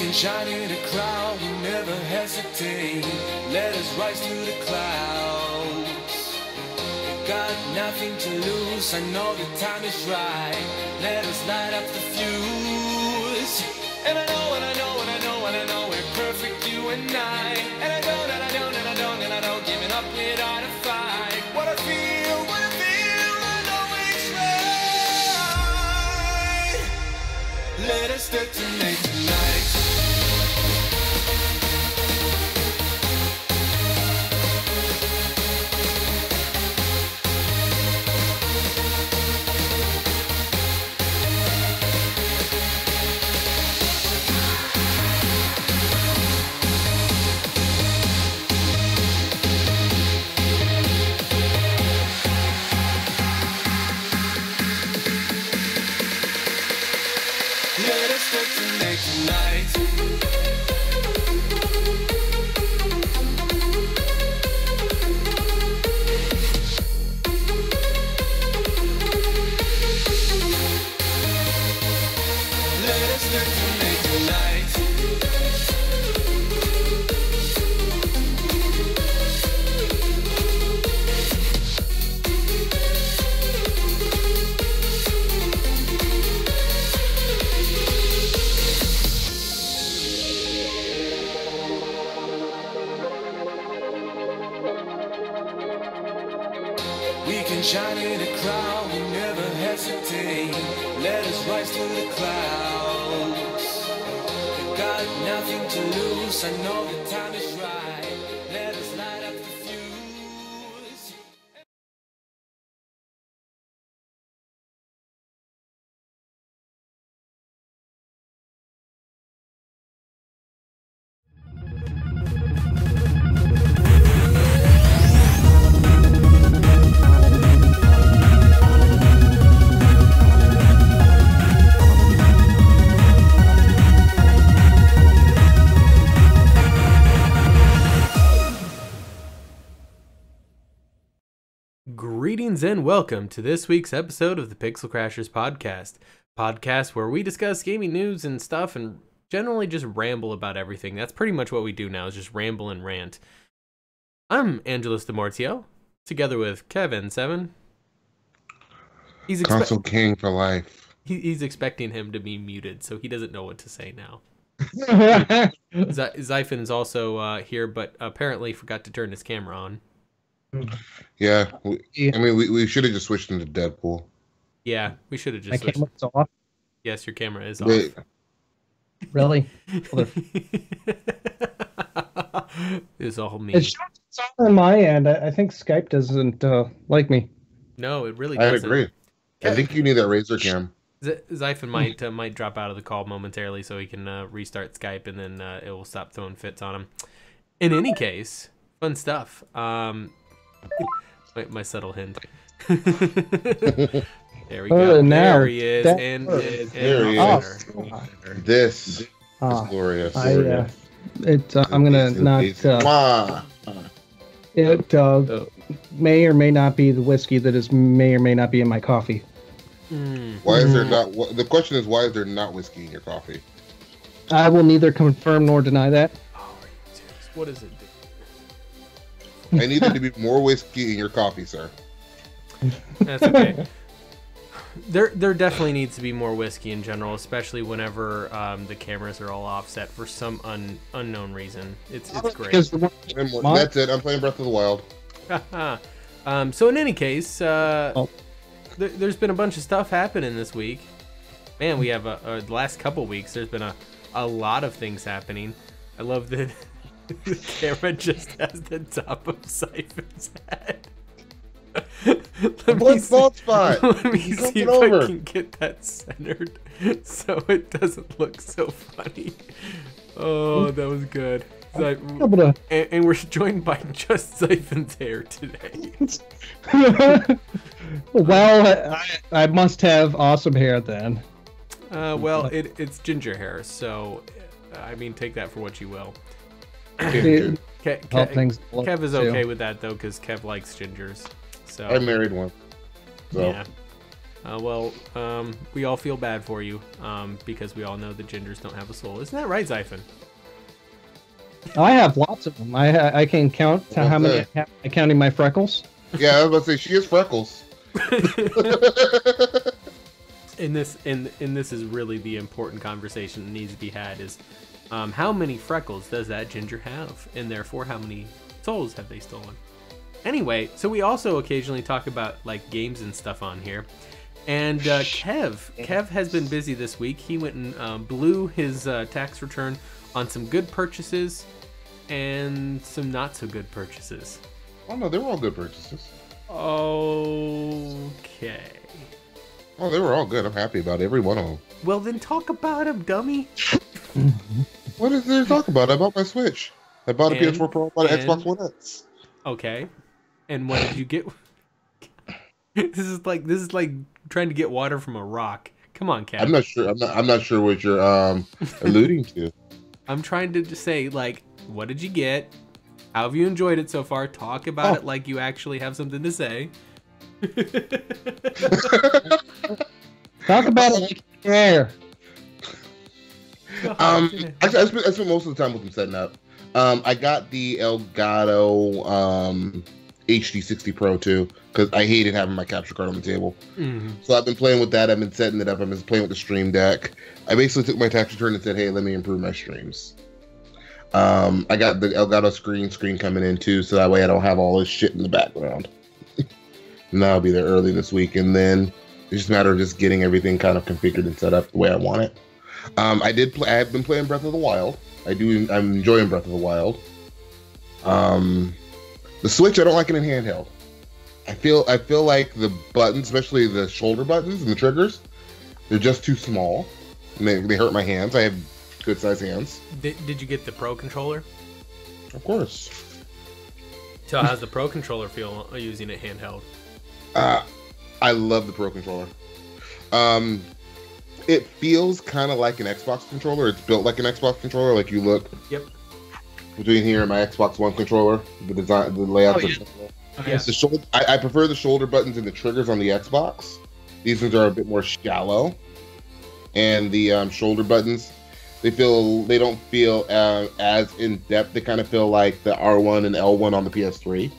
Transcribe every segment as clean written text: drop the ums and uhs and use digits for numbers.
can shine in a crowd, we never hesitate. Let us rise to the clouds. Got nothing to lose, I know the time is right. Let us light up the fuse. And I know, and I know, and I know, and I know we're perfect, you and I. And I don't, and I don't, and I don't, and I don't giving up without a fight. What I feel, I know it's right. Let us detonate tonight. Let us detonate tonight. Let us detonate tonight. We can shine in a crowd, we never hesitate. Let us rise to the clouds. We got nothing to lose, I know the time is right. Let us light up the fuse. Greetings and welcome to this week's episode of the Pixel Crashers podcast where we discuss gaming news and stuff and generally just ramble about everything. That's pretty much what we do now, is just ramble and rant. I'm Angelus de Mortiel, together with KevN7. He's Console King for life. He's expecting him to be muted, so he doesn't know what to say now. Xaiphen is also here, but apparently forgot to turn his camera on. Yeah, I mean, we should have just switched into Deadpool. Yeah, we should have just My switched. camera's off? Yes, your camera is off. Wait, Really? It's all me. It's on my end. I think Skype doesn't like me. No, it really I doesn't. agree. I think you need that Razer cam. Xaiphen might drop out of the call momentarily so he can restart Skype, and then it will stop throwing fits on him. In any case, fun stuff. My subtle hint. There we go. Now, there he is. there he is. This is glorious. I'm gonna not. It may or may not be the whiskey that may or may not be in my coffee. Why is there not? The question is, why is there not whiskey in your coffee? I will neither confirm nor deny that. Oh, are you serious? What is it? I need there to be more whiskey in your coffee, sir. That's okay. There definitely needs to be more whiskey in general, especially whenever the cameras are all offset for some unknown reason. It's great. That's it. I'm playing Breath of the Wild. So in any case, there's been a bunch of stuff happening this week. Man, we have the last couple weeks. There's been a lot of things happening. I love that the camera just has the top of Xaiphen's head. One fault spot. Let me see if I can get that centered so it doesn't look so funny. Oh, that was good. And we're joined by just Xaiphen's hair today. Well, I must have awesome hair then. Well, it's ginger hair, so I mean, take that for what you will. Ginger. Kev is okay with that though, because Kev likes gingers. So I married one. So. Yeah. We all feel bad for you because we all know that gingers don't have a soul. Isn't that right, Xaiphen? I have lots of them. I can count to how many I have, counting my freckles. Yeah, I was about to say she has freckles. And this is really the important conversation that needs to be had is how many freckles does that ginger have, and therefore how many souls have they stolen? Anyway, so we also occasionally talk about like games and stuff on here, and Kev has been busy this week. He went and blew his tax return on some good purchases and some not so good purchases. Oh no, they were all good purchases. Okay. Oh, they were all good. I'm happy about every one of them. Well, then talk about them, dummy. What is there to talk about? I bought my Switch. I bought a PS4 Pro. I bought an Xbox One X. Okay. And what did you get? This is like trying to get water from a rock. Come on, Kev. I'm not sure. I'm not sure what you're alluding to. I'm trying to just say, like, what did you get? How have you enjoyed it so far? Talk about it like you actually have something to say. Talk about it like you care. Actually, I spent most of the time with them setting up. I got the Elgato HD60 Pro too because I hated having my capture card on the table. Mm-hmm. So I've been playing with that. I've been setting it up. I've been playing with the Stream Deck. I basically took my tax return and said, "Hey, let me improve my streams." I got the Elgato screen coming in too, so that way I don't have all this shit in the background. And that'll be there early this week, and then it's just a matter of just getting everything kind of configured and set up the way I want it. I have been playing Breath of the Wild. I'm enjoying Breath of the Wild. The Switch, I don't like it in handheld. I feel like the buttons, especially the shoulder buttons and the triggers, they're just too small. And they hurt my hands. I have good sized hands. Did you get the Pro controller? Of course. So how's the Pro controller feel using it handheld? I love the Pro controller. It feels kind of like an Xbox controller. It's built like an Xbox controller. Like you look. Yep. Between here and my Xbox One controller, the design, the layout. Yes. The shoulder. I prefer the shoulder buttons and the triggers on the Xbox. These ones are a bit more shallow, and the shoulder buttons, they don't feel as in depth. They kind of feel like the R1 and L1 on the PS3.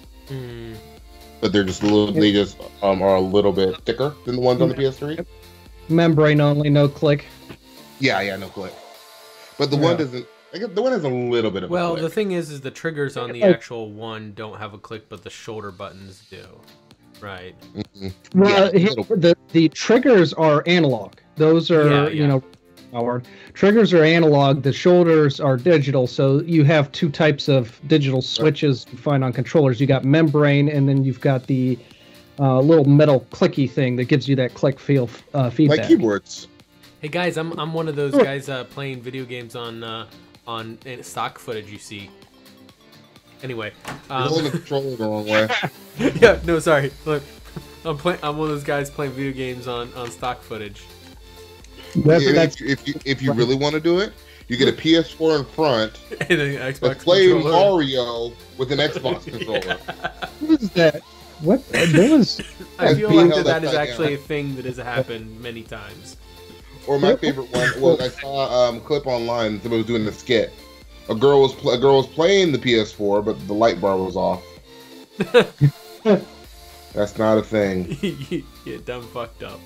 But they're just a little. They just are a little bit thicker than the ones on the PS3. Membrane only, no click. Yeah, no click. But the one doesn't. I guess the one has a little bit of. Well, a click. the thing is the triggers on the actual one don't have a click, but the shoulder buttons do. Right. Mm-hmm. Well, the triggers are analog. Those are powered. Triggers are analog. The shoulders are digital. So you have two types of digital switches you find on controllers. You got membrane, and then you've got the little metal clicky thing that gives you that click feel feedback. Like keyboards. Hey guys, I'm one of those guys playing video games on stock footage you see. Anyway, you're holding the controller the wrong way. Yeah, no, sorry. Look, I'm one of those guys playing video games on stock footage. If you really want to do it, you get a PS4 in front and an Xbox play controller. Mario with an Xbox controller. What is that? What? That was... I feel like that is actually a thing that has happened many times. Or my favorite one was I saw a clip online. Somebody was doing a skit. A girl was playing the PS4, but the light bar was off. That's not a thing. Yeah, dumb fucked up.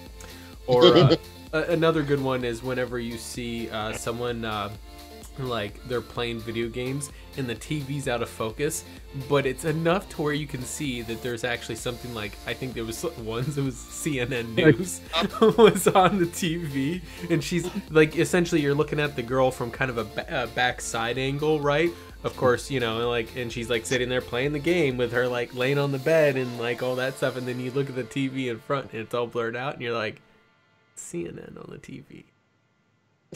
Or another good one is whenever you see someone like they're playing video games and the TV's out of focus, but it's enough to where you can see that there's actually something like, I think there was ones, it was CNN News was on the TV, and she's like, essentially you're looking at the girl from kind of a back side angle, right? Of course, you know, like, and she's like sitting there playing the game with her like laying on the bed and like all that stuff, and then you look at the TV in front and it's all blurred out, and you're like, CNN on the TV.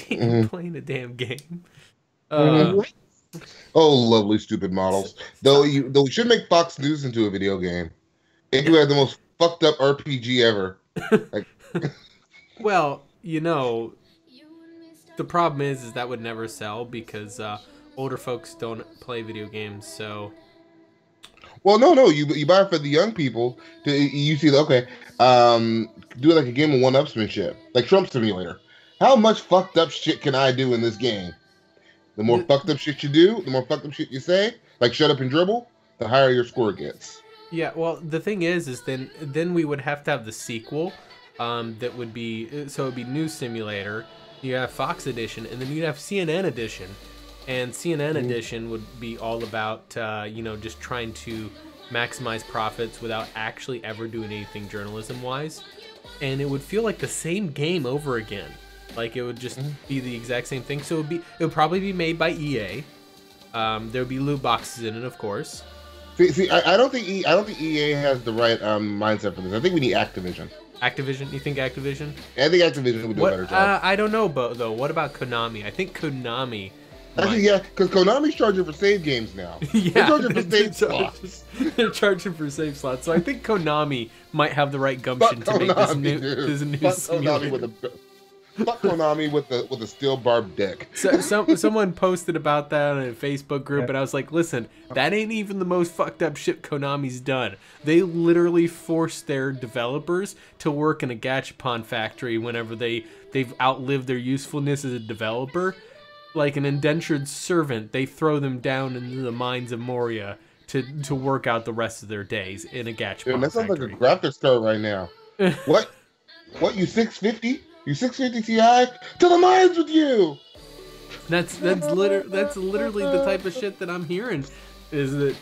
You're playing a damn game. Oh, lovely stupid models. Though we should make Fox News into a video game. It could have the most fucked up RPG ever. Like, well, you know, the problem is that would never sell because older folks don't play video games. So, Well, no. You buy it for the young people. You see, okay, do like a game of one-upsmanship, like Trump Simulator. How much fucked up shit can I do in this game? The more fucked up shit you do, the more fucked up shit you say, like shut up and dribble, the higher your score gets. Yeah, well, the thing is then we would have to have the sequel, that would be, so it would be News Simulator, you have Fox Edition, and then you'd have CNN Edition, and CNN Edition would be all about, just trying to maximize profits without actually ever doing anything journalism-wise, and it would feel like the same game over again. Like, it would just be the exact same thing. So it would probably be made by EA. There would be loot boxes in it, of course. See, I don't think EA has the right mindset for this. I think we need Activision. Activision? You think Activision? I think Activision would do a better job. I don't know, though. What about Konami? I think Konami. Actually, yeah, because Konami's charging for save games now. Yeah, they're charging for save slots. They're charging for save slots. So I think Konami might have the right gumption to make this new simulator. Fuck Konami with a steel barbed dick. Someone posted about that in a Facebook group, and I was like, listen, that ain't even the most fucked up shit Konami's done. They literally forced their developers to work in a gachapon factory whenever they've outlived their usefulness as a developer. Like an indentured servant, they throw them down into the mines of Moria to work out the rest of their days in a gachapon Dude, that sounds factory. like a graphics card right now. What, you 650? You 650 Ti? To the mines with you! That's literally the type of shit that I'm hearing, is that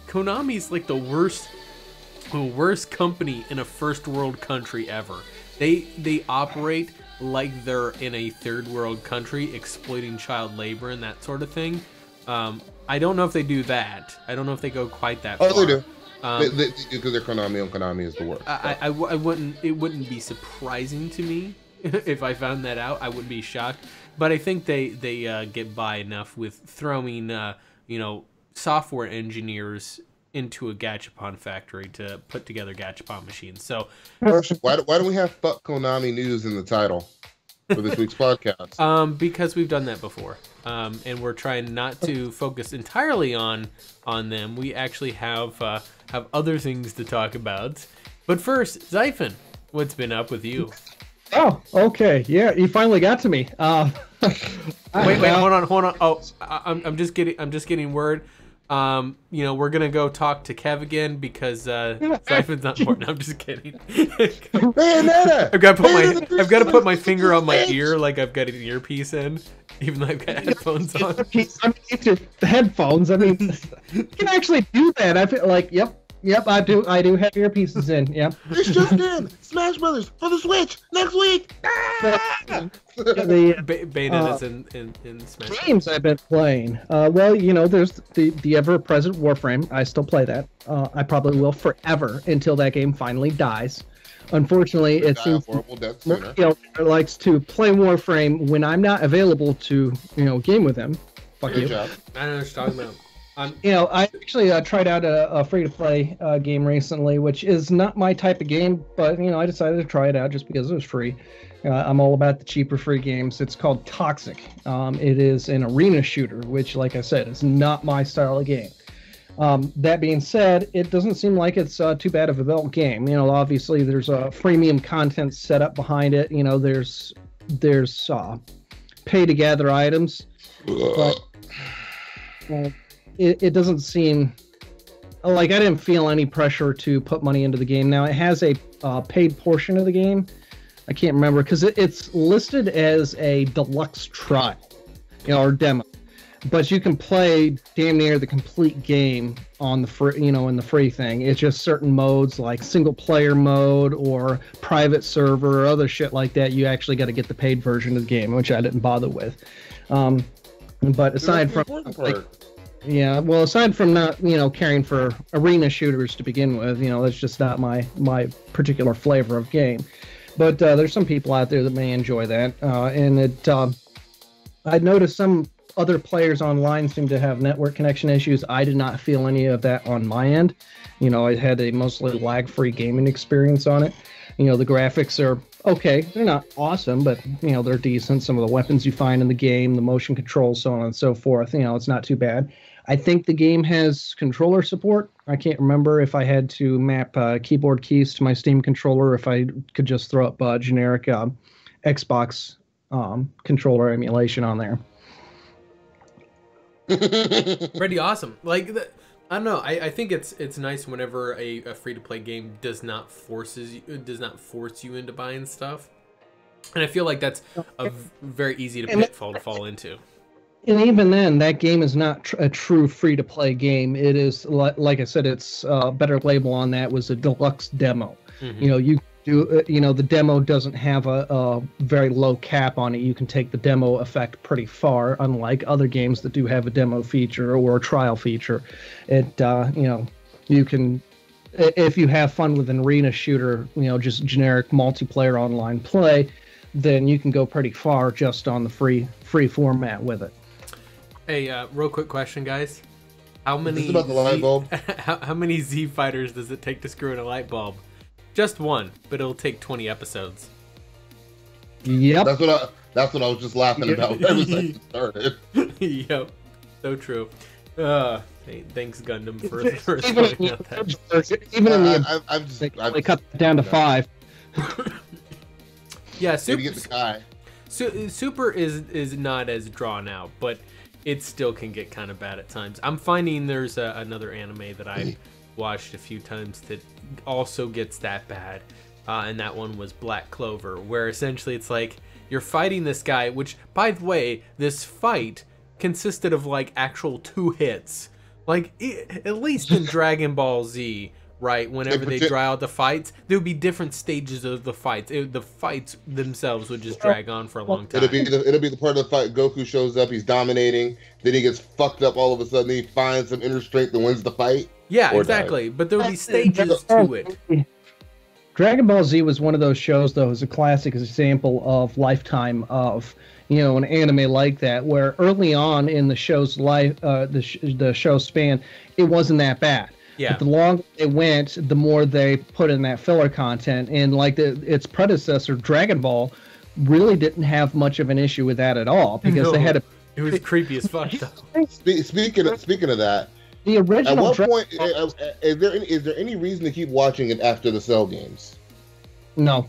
Konami's like the worst company in a first world country ever. They operate like they're in a third world country, exploiting child labor and that sort of thing. I don't know if they do that. I don't know if they go quite that far. Oh, they do. Because they're Konami, and Konami is the worst. I wouldn't. It wouldn't be surprising to me if I found that out. I wouldn't be shocked. But I think they get by enough with throwing software engineers into a gachapon factory to put together gachapon machines. So why don't we have fuck Konami news in the title for this week's podcast? Because we've done that before. And we're trying not to focus entirely on them. We actually have other things to talk about. But first, Xaiphen, what's been up with you? Oh, okay. Yeah, you finally got to me. Wait, hold on. Oh, I'm just getting word. We're gonna go talk to Kev again because Xaiphen's not important. I'm just kidding. I've got to put my finger on my ear like I've got an earpiece in, even though I've got headphones on. It's your headphones. I mean, you can actually do that. I feel like, yep, I do have earpieces in. Yep. It's just in Smash Brothers for the Switch next week. Bayonetta is in Smash. Games I've been playing. There's the ever-present Warframe. I still play that. I probably will forever until that game finally dies. Unfortunately, it seems Mortiel likes to play Warframe when I'm not available to game with him. Fuck you. Job. I don't know what you're talking about. I actually tried out a free-to-play game recently, which is not my type of game, but I decided to try it out just because it was free. I'm all about the cheaper free games. It's called Toxic. It is an arena shooter, which, like I said, is not my style of game. That being said, it doesn't seem like it's too bad of a built game. Obviously there's a freemium content set up behind it. There's pay to gather items, but it doesn't seem like I didn't feel any pressure to put money into the game. Now it has a paid portion of the game. I can't remember because it's listed as a deluxe trial, or demo. But you can play damn near the complete game on the free, in the free thing. It's just certain modes like single player mode or private server or other shit like that. You actually got to get the paid version of the game, which I didn't bother with. But aside from aside from not caring for arena shooters to begin with, that's just not my particular flavor of game. But there's some people out there that may enjoy that, and I noticed some other players online seem to have network connection issues. I did not feel any of that on my end. I had a mostly lag-free gaming experience on it. The graphics are okay. They're not awesome, but they're decent. Some of the weapons you find in the game, the motion controls, so on and so forth. It's not too bad. I think the game has controller support. I can't remember if I had to map keyboard keys to my Steam controller, if I could just throw up generic Xbox controller emulation on there. Pretty awesome. Like, I don't know. I think it's nice whenever a free-to-play game does not force you into buying stuff. And I feel like that's a very easy pitfall to fall into. And even then, that game is not a true free-to-play game. It is, like I said, its better label on that was a deluxe demo. Mm-hmm. You know, you do, the demo doesn't have a very low cap on it. You can take the demo effect pretty far, unlike other games that do have a demo feature or a trial feature. It, you can, if you have fun with an arena shooter, just generic multiplayer online play, then you can go pretty far just on the free format with it. Hey, real quick question, guys. How many? Is this about the light bulb? How many Z fighters does it take to screw in a light bulb? Just one, but it'll take 20 episodes. Yep. That's what I was just laughing about ever since it started. Yep. So true. Hey, thanks Gundam for pointing out that. Even in the they cut it down to 5. Yeah, Super is not as drawn out, but it still can get kind of bad at times. I'm finding there's another anime that I watched a few times that also gets that bad, and that one was Black Clover, where essentially it's like you're fighting this guy, which, by the way, this fight consisted of like actual 2 hits. Like, at least in Dragon Ball Z, right, whenever they draw out the fights, there would be different stages of the fights. The fights themselves would just drag on for a long time. It'll be the part of the fight. Goku shows up, he's dominating, then he gets fucked up all of a sudden, he finds some inner strength and wins the fight. Yeah, exactly. But there would be stages to it. Dragon Ball Z was one of those shows, though, is a classic example of lifetime of, an anime like that, where early on in the show's life, the show span, it wasn't that bad. Yeah. But the longer it went, the more they put in that filler content. And like its predecessor, Dragon Ball, really didn't have much of an issue with that at all, because they had it was creepy as fuck. Speaking of that, the original. At what point is there any reason to keep watching it after the Cell games? No.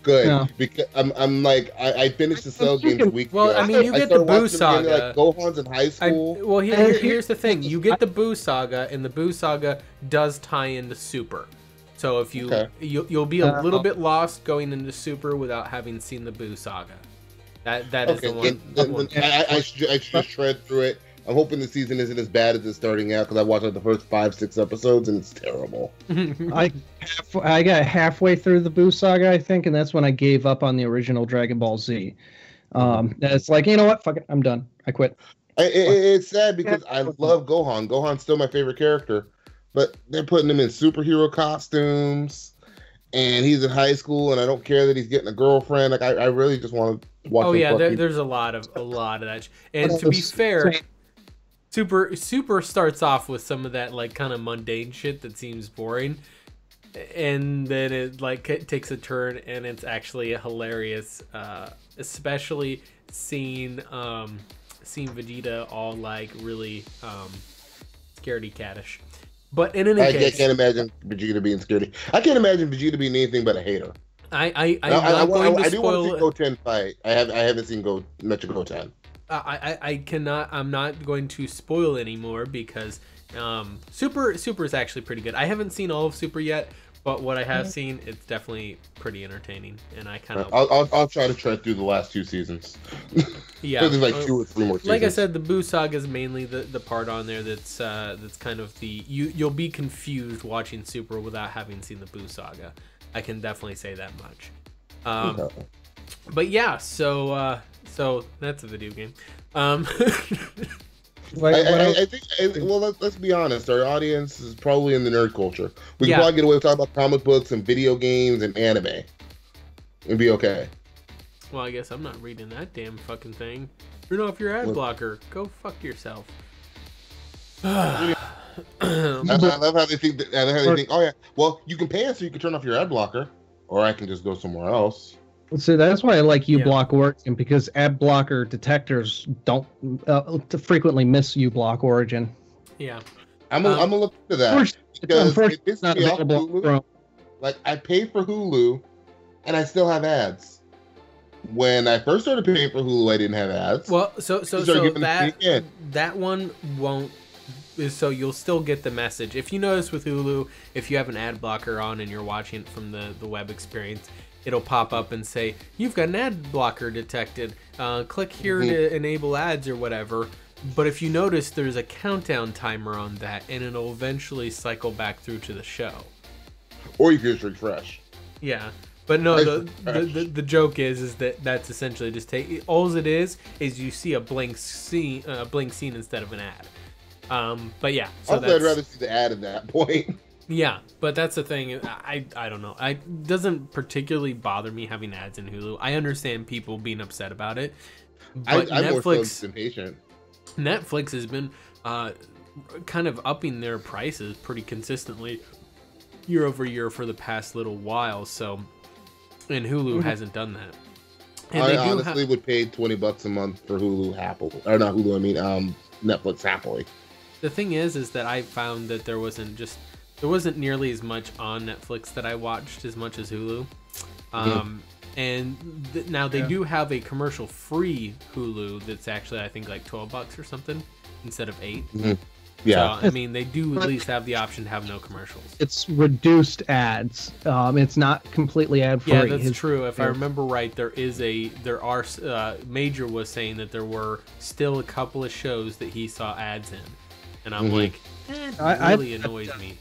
Good, no. Because I'm like I finished the Cell games a week ago. Well, I mean, you get the Boo Saga. Like Gohan's in high school. Here's the thing: you get the Boo Saga, and the Boo Saga does tie into Super. So if you'll be a little bit lost going into Super without having seen the Boo Saga. That is the one. I should just shred through it. I'm hoping the season isn't as bad as it's starting out, because I watched like the first 5-6 episodes and it's terrible. I got halfway through the Boo Saga, I think, and that's when I gave up on the original Dragon Ball Z. It's like, you know what? Fuck it, I'm done. I quit. It's sad because I love Gohan. Gohan's still my favorite character, but they're putting him in superhero costumes, and he's in high school, and I don't care that he's getting a girlfriend. Like I really just want to watch. Oh yeah, there's a lot of that, and to be fair. Super starts off with some of that like kind of mundane shit that seems boring, and then it takes a turn and it's actually hilarious, especially seeing Vegeta all like really scaredy cattish. But in any case, I can't imagine Vegeta being scaredy. I can't imagine Vegeta being anything but a hater. I do want to see Goten fight. I haven't seen much of Goten. I'm not going to spoil anymore because Super is actually pretty good. I haven't seen all of Super yet, but what I have seen, it's definitely pretty entertaining. And I kind of I'll try to tread through the last 2 seasons. Yeah, there's like 2 or 3 more seasons. Like I said, the Boo Saga is mainly the part on there that's kind of you'll be confused watching Super without having seen the Boo Saga. I can definitely say that much. But yeah, so that's a video game. I think. Well, let's be honest. Our audience is probably in the nerd culture. We can probably get away with talking about comic books and video games and anime, and be okay. Well, I guess I'm not reading that damn fucking thing. Turn off your ad blocker. Go fuck yourself. I love how they think. Oh yeah. Well, you can pay us so you can turn off your ad blocker, or I can just go somewhere else. So that's why I like uBlock Origin, because ad blocker detectors don't frequently miss uBlock Origin. Yeah, I'm gonna look into that because it's not available. Hulu. Like, I pay for Hulu, and I still have ads. When I first started paying for Hulu, I didn't have ads. Well, so that one won't. So you'll still get the message. If you notice with Hulu, if you have an ad blocker on and you're watching it from the web experience, it'll pop up and say, you've got an ad blocker detected. Click here to enable ads or whatever. But if you notice, there's a countdown timer on that, and it'll eventually cycle back through to the show. Or you can just refresh. Yeah. But no, the joke is that that's essentially just all it is you see a blank scene instead of an ad. But yeah, so I'd rather see the ad at that point. Yeah, but that's the thing. I don't know. It doesn't particularly bother me having ads in Hulu. I understand people being upset about it. But I'm more so impatient. Netflix has been kind of upping their prices pretty consistently year over year for the past little while. So. And Hulu hasn't done that. And I honestly would pay $20 a month for Hulu happily. Or not Hulu, I mean Netflix happily. The thing is that I found that there wasn't nearly as much on Netflix that I watched as much as Hulu. And now they do have a commercial-free Hulu that's actually, I think, like $12 or something instead of $8. Yeah, so, I mean, they do at least have the option to have no commercials. It's reduced ads. It's not completely ad-free. Yeah, that's true. If I remember right, Major was saying that there were still a couple of shows that he saw ads in, and I'm like, it really annoys me.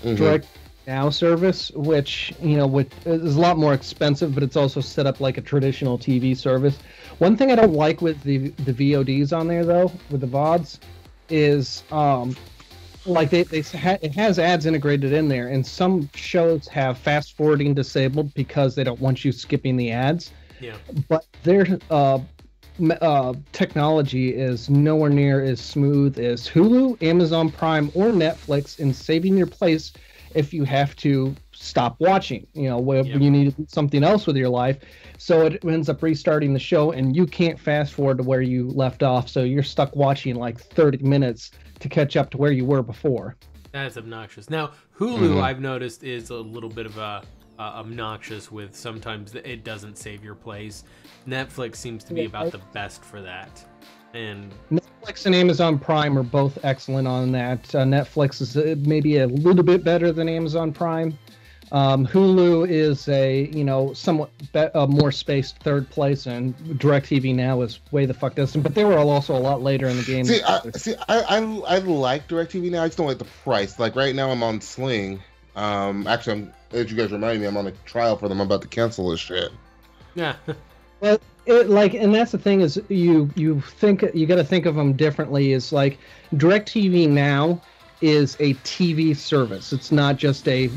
Direct Now service, which is a lot more expensive, but it's also set up like a traditional TV service. One thing I don't like with the VODs on there, though, with the VODs, is like it has ads integrated in there, and some shows have fast forwarding disabled because they don't want you skipping the ads. Yeah. But their technology is nowhere near as smooth as Hulu, Amazon Prime, or Netflix in saving your place if you have to stop watching, where you need to do something else with your life. So it ends up restarting the show, and you can't fast forward to where you left off. So you're stuck watching like 30 minutes to catch up to where you were before. That's obnoxious. Now, Hulu, I've noticed, is a little bit of obnoxious with sometimes it doesn't save your plays. Netflix seems to be about the best for that. And Netflix and Amazon Prime are both excellent on that. Netflix is maybe a little bit better than Amazon Prime. Hulu is a somewhat more spaced third place, and DirecTV Now is way the fuck distant. But they were also a lot later in the game. I like DirecTV Now. I just don't like the price. Like right now, I'm on Sling. Actually, as you guys remind me, I'm on a trial for them. I'm about to cancel this shit. Yeah. But and that's the thing is you got to think of them differently. Is like DirecTV Now is a TV service. It's not just a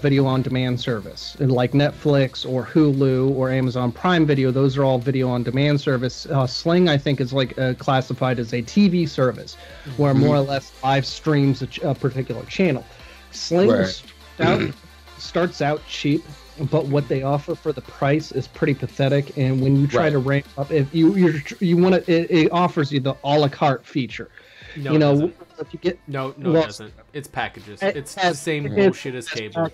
video on demand service. And like Netflix or Hulu or Amazon Prime Video, those are all video on demand service. Sling, I think, is like classified as a TV service, where more or less live streams a particular channel. Sling starts out cheap, but what they offer for the price is pretty pathetic. And when you try to rank up, if you want to, it offers you the a la carte feature. No, it doesn't. If you get, no, it doesn't. It's packages. It's the same bullshit as cable.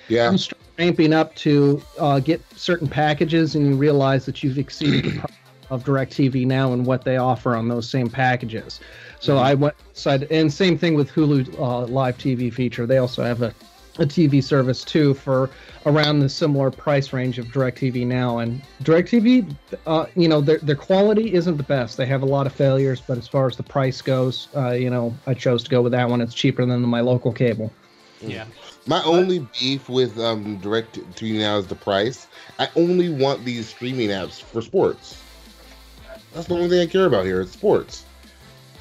Yeah. You start ramping up to get certain packages, and you realize that you've exceeded the price of DirecTV Now and what they offer on those same packages. So I went inside, and same thing with Hulu Live TV feature. They also have a TV service too for around the similar price range of DirecTV Now. And DirecTV, their quality isn't the best. They have a lot of failures, but as far as the price goes, I chose to go with that one. It's cheaper than my local cable. Yeah. My only beef with DirecTV Now is the price. I only want these streaming apps for sports. That's the only thing I care about here. It's sports.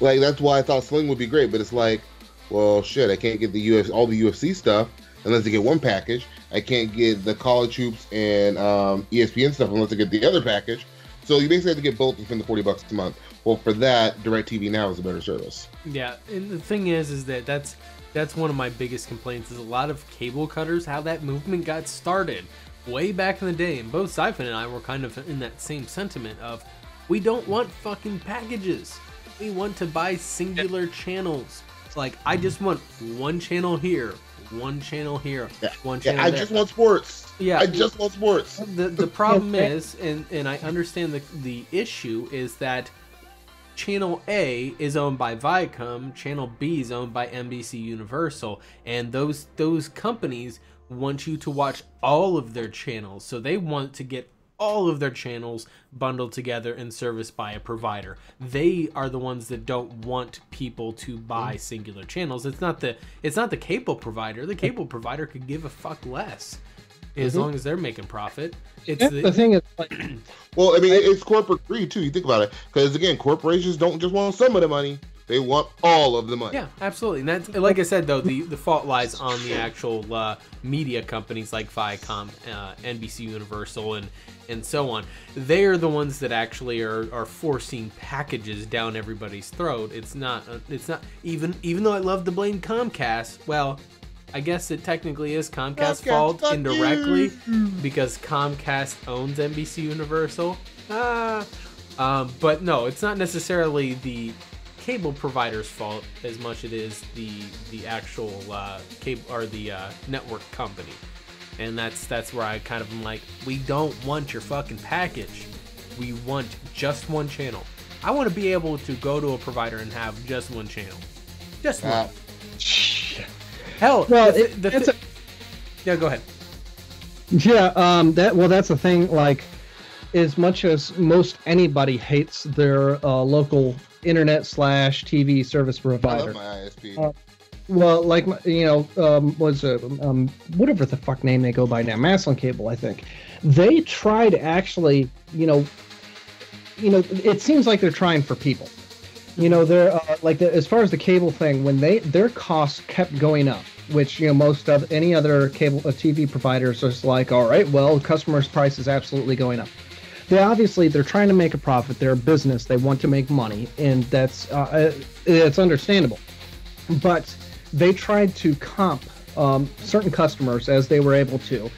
Like, that's why I thought Sling would be great, but it's like, well, shit, I can't get all the UFC stuff unless I get one package. I can't get the college hoops and ESPN stuff unless I get the other package. So you basically have to get both within the $40 a month. Well, for that, DirecTV Now is a better service. Yeah, and the thing is that that's one of my biggest complaints is a lot of cable cutters, how that movement got started way back in the day, and both Xaiphen and I were kind of in that same sentiment of, we don't want fucking packages. We want to buy singular channels. It's like, I just want one channel here, one channel here, one channel there. I just want sports. Yeah, I just want sports. The problem is, and I understand the issue is that Channel A is owned by Viacom, Channel B is owned by NBC Universal, and those companies want you to watch all of their channels, so they want to get all of their channels bundled together and serviced by a provider. They are the ones that don't want people to buy singular channels. It's not the cable provider. The cable provider could give a fuck less as long as they're making profit. It's the thing is, like, well, I mean, it's corporate greed too. You think about it, because again, corporations don't just want some of the money; they want all of the money. Yeah, absolutely. And that's, like I said, though, the fault lies on the actual media companies like Viacom, NBC Universal, and so on. They are the ones that actually are forcing packages down everybody's throat. It's not even though I love to blame Comcast. Well, I guess it technically is Comcast's fault indirectly because Comcast owns NBC Universal. But no, it's not necessarily the cable provider's fault as much it is the actual cable or the network company. And that's where I kind of am like, we don't want your fucking package. We want just one channel. I want to be able to go to a provider and have just one channel. Just one. Hell, well, yeah, go ahead. Yeah, that's the thing. Like, as much as most anybody hates their local internet/TV service provider. I love my ISP. Well, like, was whatever the fuck name they go by now, Maslin Cable, I think. They try to actually, it seems like they're trying for people. They're as far as the cable thing, when their costs kept going up, which most of any other cable TV providers are just like, all right, well, customers' price is absolutely going up. They're trying to make a profit. They're a business. They want to make money, and that's it's understandable. But they tried to comp certain customers as they were able to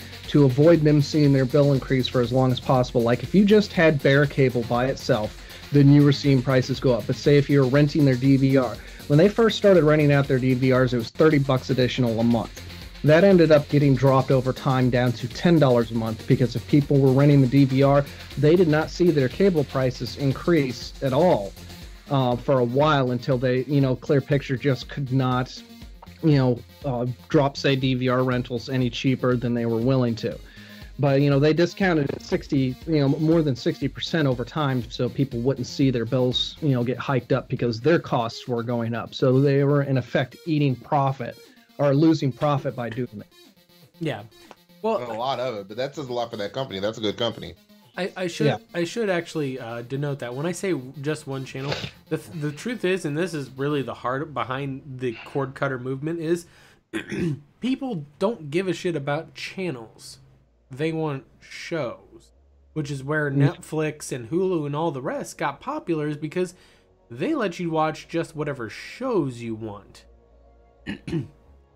avoid them seeing their bill increase for as long as possible. Like, if you just had bare cable by itself, then you were seeing prices go up. But say if you were renting their DVR, when they first started renting out their DVRs, it was $30 additional a month. That ended up getting dropped over time down to $10 a month, because if people were renting the DVR, they did not see their cable prices increase at all for a while, until they, Clear Picture just could not, drop, say, DVR rentals any cheaper than they were willing to. But, they discounted it 60, more than 60% over time, so people wouldn't see their bills, get hiked up because their costs were going up. So they were, in effect, eating profit or losing profit by doing it. Yeah. Well, a lot of it, but that says a lot for that company. That's a good company. I should actually denote that when I say just one channel, the truth is, and this is really the heart behind the cord cutter movement, is people don't give a shit about channels. They want shows, which is where Netflix and Hulu and all the rest got popular, is because they let you watch just whatever shows you want.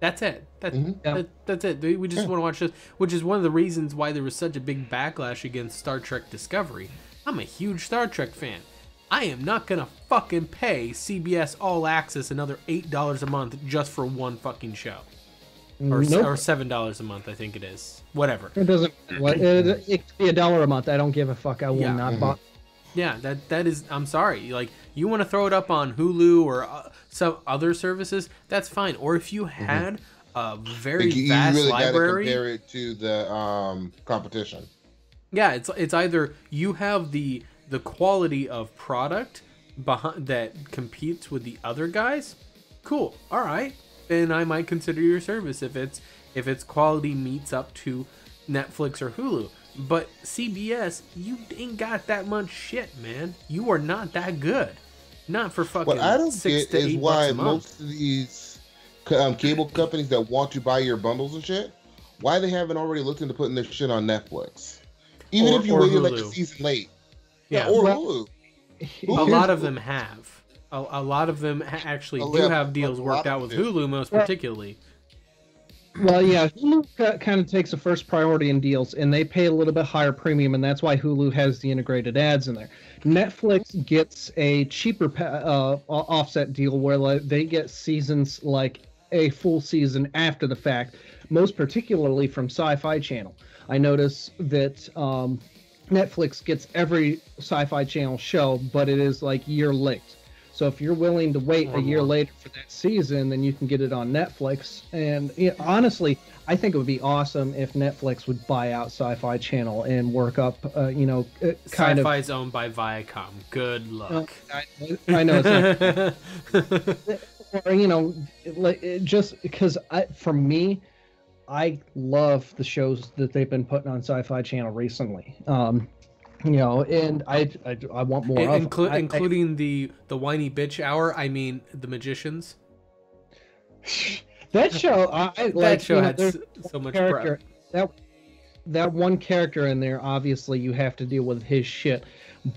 That's it. That's it. We just want to watch this, which is one of the reasons why there was such a big backlash against Star Trek Discovery. I'm a huge Star Trek fan. I am not going to fucking pay CBS All Access another $8 a month just for one fucking show. Or $7 a month, I think it is. Whatever. It doesn't. It could be $1 a month. I don't give a fuck. I will not buy. Yeah, that is. I'm sorry. Like, you want to throw it up on Hulu or some other services, that's fine. Or if you had a very vast you really library, gotta compare it to the competition. Yeah, it's either you have the quality of product behind that competes with the other guys. Cool. All right. Then I might consider your service if its quality meets up to Netflix or Hulu. But CBS, you ain't got that much shit, man. You are not that good. Not for fucking what I don't $6 get to $8 is why a month. most of these cable companies that want to buy your bundles and shit, why they haven't already looked into putting this shit on Netflix, even if you waited like a season late. Yeah, or Hulu. A lot of them have. A lot of them actually do have deals worked out with Hulu, most particularly. Well, yeah, Hulu kind of takes a first priority in deals, and they pay a little bit higher premium, and that's why Hulu has the integrated ads in there. Netflix gets a cheaper offset deal where they get seasons like a full season after the fact, most particularly from Sci-Fi Channel. I notice that Netflix gets every Sci-Fi Channel show, but it is like year late. So if you're willing to wait a year later for that season, then you can get it on Netflix. And honestly, I think it would be awesome if Netflix would buy out Sci-Fi Channel and work up, kind of. Sci-Fi's owned by Viacom. Good luck. I know it's not. Just because for me, I love the shows that they've been putting on Sci-Fi Channel recently. And I want more of including the whiny bitch hour. I mean, the Magicians. That show, that show had so much prep. That one character in there, obviously, you have to deal with his shit,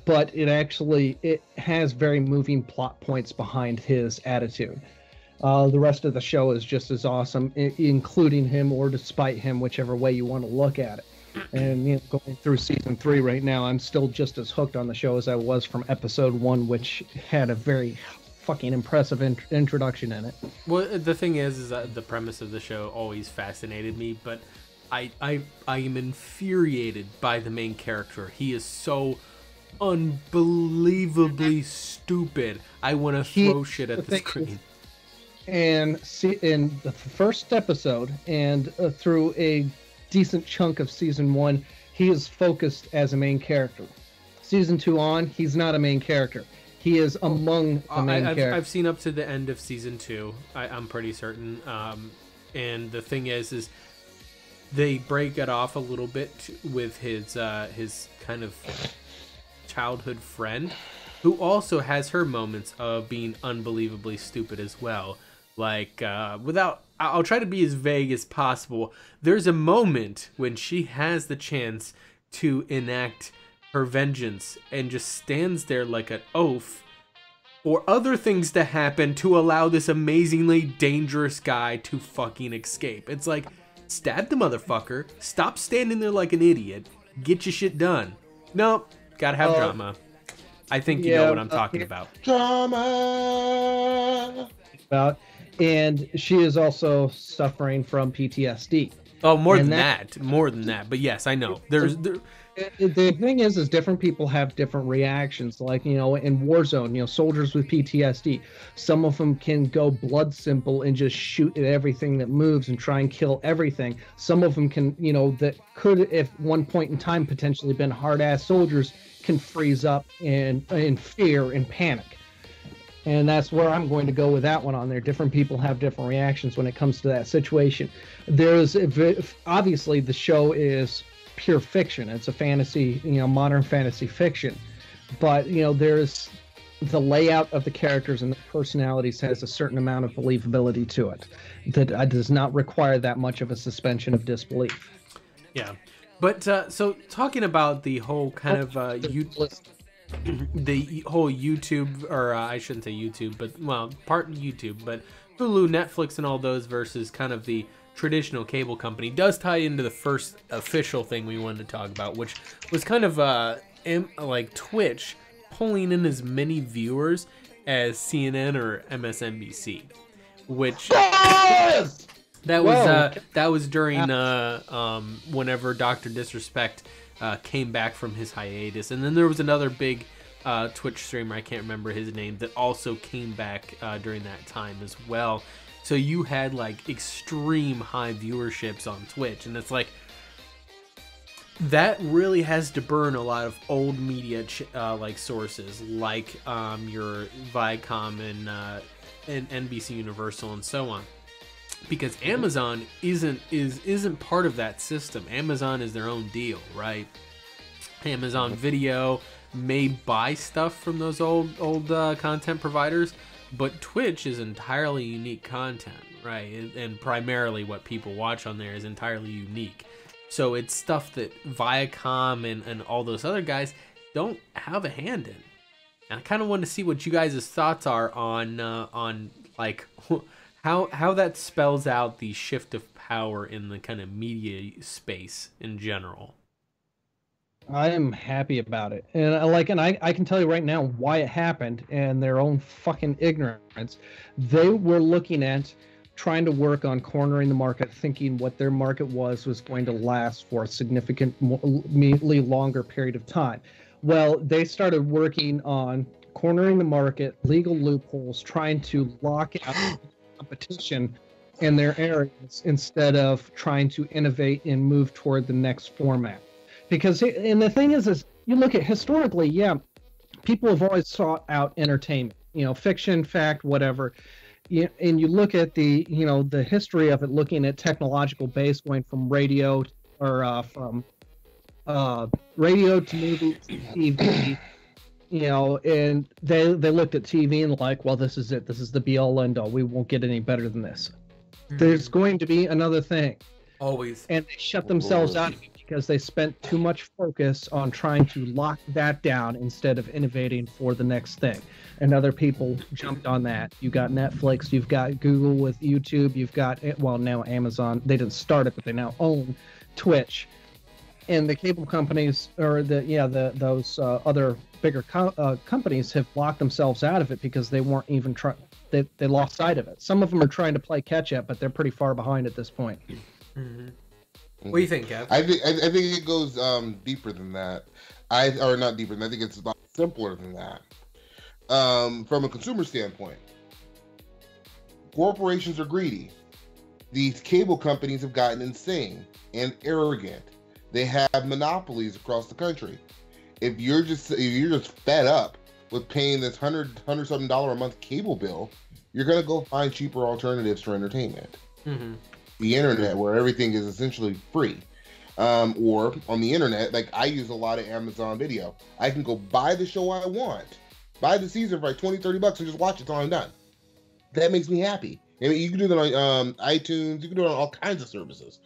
but it has very moving plot points behind his attitude. The rest of the show is just as awesome, including him or despite him, whichever way you want to look at it. And going through season 3 right now, I'm still just as hooked on the show as I was from episode 1, which had a very fucking impressive introduction in it. Well, the thing is that the premise of the show always fascinated me, but I am infuriated by the main character. He is so unbelievably stupid. I want to throw shit at the screen. And in the first episode and through a decent chunk of season 1, he is focused as a main character. Season 2 on, he's not a main character. He is among the main characters. I've seen up to the end of season 2. I'm pretty certain. And the thing is they break it off a little bit with his kind of childhood friend, who also has her moments of being unbelievably stupid as well. Like, I'll try to be as vague as possible. There's a moment when she has the chance to enact her vengeance and just stands there like an oaf for other things to happen to allow this amazingly dangerous guy to fucking escape. It's like, stab the motherfucker, stop standing there like an idiot, get your shit done. Nope, gotta have drama. I think you know what I'm talking about. Drama! And she is also suffering from PTSD. Oh, more than that. But yes, I know. The thing is different people have different reactions. Like, in Warzone, soldiers with PTSD, some of them can go blood simple and just shoot at everything that moves and try and kill everything. Some of them can, that could, at one point in time, potentially been hard-ass soldiers, can freeze up in fear and panic. And that's where I'm going to go with that one on there. Different people have different reactions when it comes to that situation. There's obviously the show is pure fiction. It's a fantasy, modern fantasy fiction. But, there's the layout of the characters and the personalities has a certain amount of believability to it that does not require that much of a suspension of disbelief. Yeah. But so talking about the whole kind of the whole YouTube, or I shouldn't say YouTube, but part YouTube, but Hulu, Netflix, and all those versus kind of the traditional cable company does tie into the first official thing we wanted to talk about, which was kind of like Twitch pulling in as many viewers as CNN or MSNBC, which that was during whenever Dr. Disrespect came back from his hiatus. And then there was another big Twitch streamer, I can't remember his name, that also came back during that time as well. So you had like extreme high viewerships on Twitch, and it's like that really has to burn a lot of old media like sources, like your Viacom and NBC Universal and so on. Because Amazon isn't part of that system. Amazon is their own deal, right? Amazon Video may buy stuff from those old content providers, but Twitch is entirely unique content, right? And primarily what people watch on there is entirely unique. So it's stuff that Viacom and all those other guys don't have a hand in. And I kind of want to see what you guys' thoughts are on like how that spells out the shift of power in the kind of media space in general. I am happy about it, and I can tell you right now why it happened, and their own fucking ignorance. They were looking at trying to work on cornering the market, thinking what their market was going to last for a significantly longer period of time. Well, they started working on cornering the market, legal loopholes, trying to lock out competition in their areas instead of trying to innovate and move toward the next format. Because, and the thing is you look at historically, people have always sought out entertainment, fiction, fact, whatever. And you look at the history of it, looking at technological base, going from radio to movie to TV, and they looked at TV and like, well, this is it. This is the be all end all. We won't get any better than this. Mm-hmm. There's going to be another thing. Always. And they shut themselves out of it because they spent too much focus on trying to lock that down instead of innovating for the next thing. And other people jumped on that. You got Netflix, you've got Google with YouTube, you've got, well, now Amazon. They didn't start it, but they now own Twitch. And the cable companies, or those other bigger companies have locked themselves out of it because they weren't even trying. They lost sight of it. Some of them are trying to play catch up, but they're pretty far behind at this point. Mm-hmm. What do you think, Kev? I think it goes deeper than that. Not deeper than that. I think it's a lot simpler than that. From a consumer standpoint, corporations are greedy. These cable companies have gotten insane and arrogant. They have monopolies across the country. If you're just fed up with paying this $100-something a month cable bill, you're gonna go find cheaper alternatives for entertainment. Mm-hmm. The internet, where everything is essentially free, or on the internet, like I use a lot of Amazon Video. I can go buy the show I want, buy the season for like $20-$30 and just watch it till I'm done. That makes me happy. I mean, you can do that on iTunes. You can do it on all kinds of services.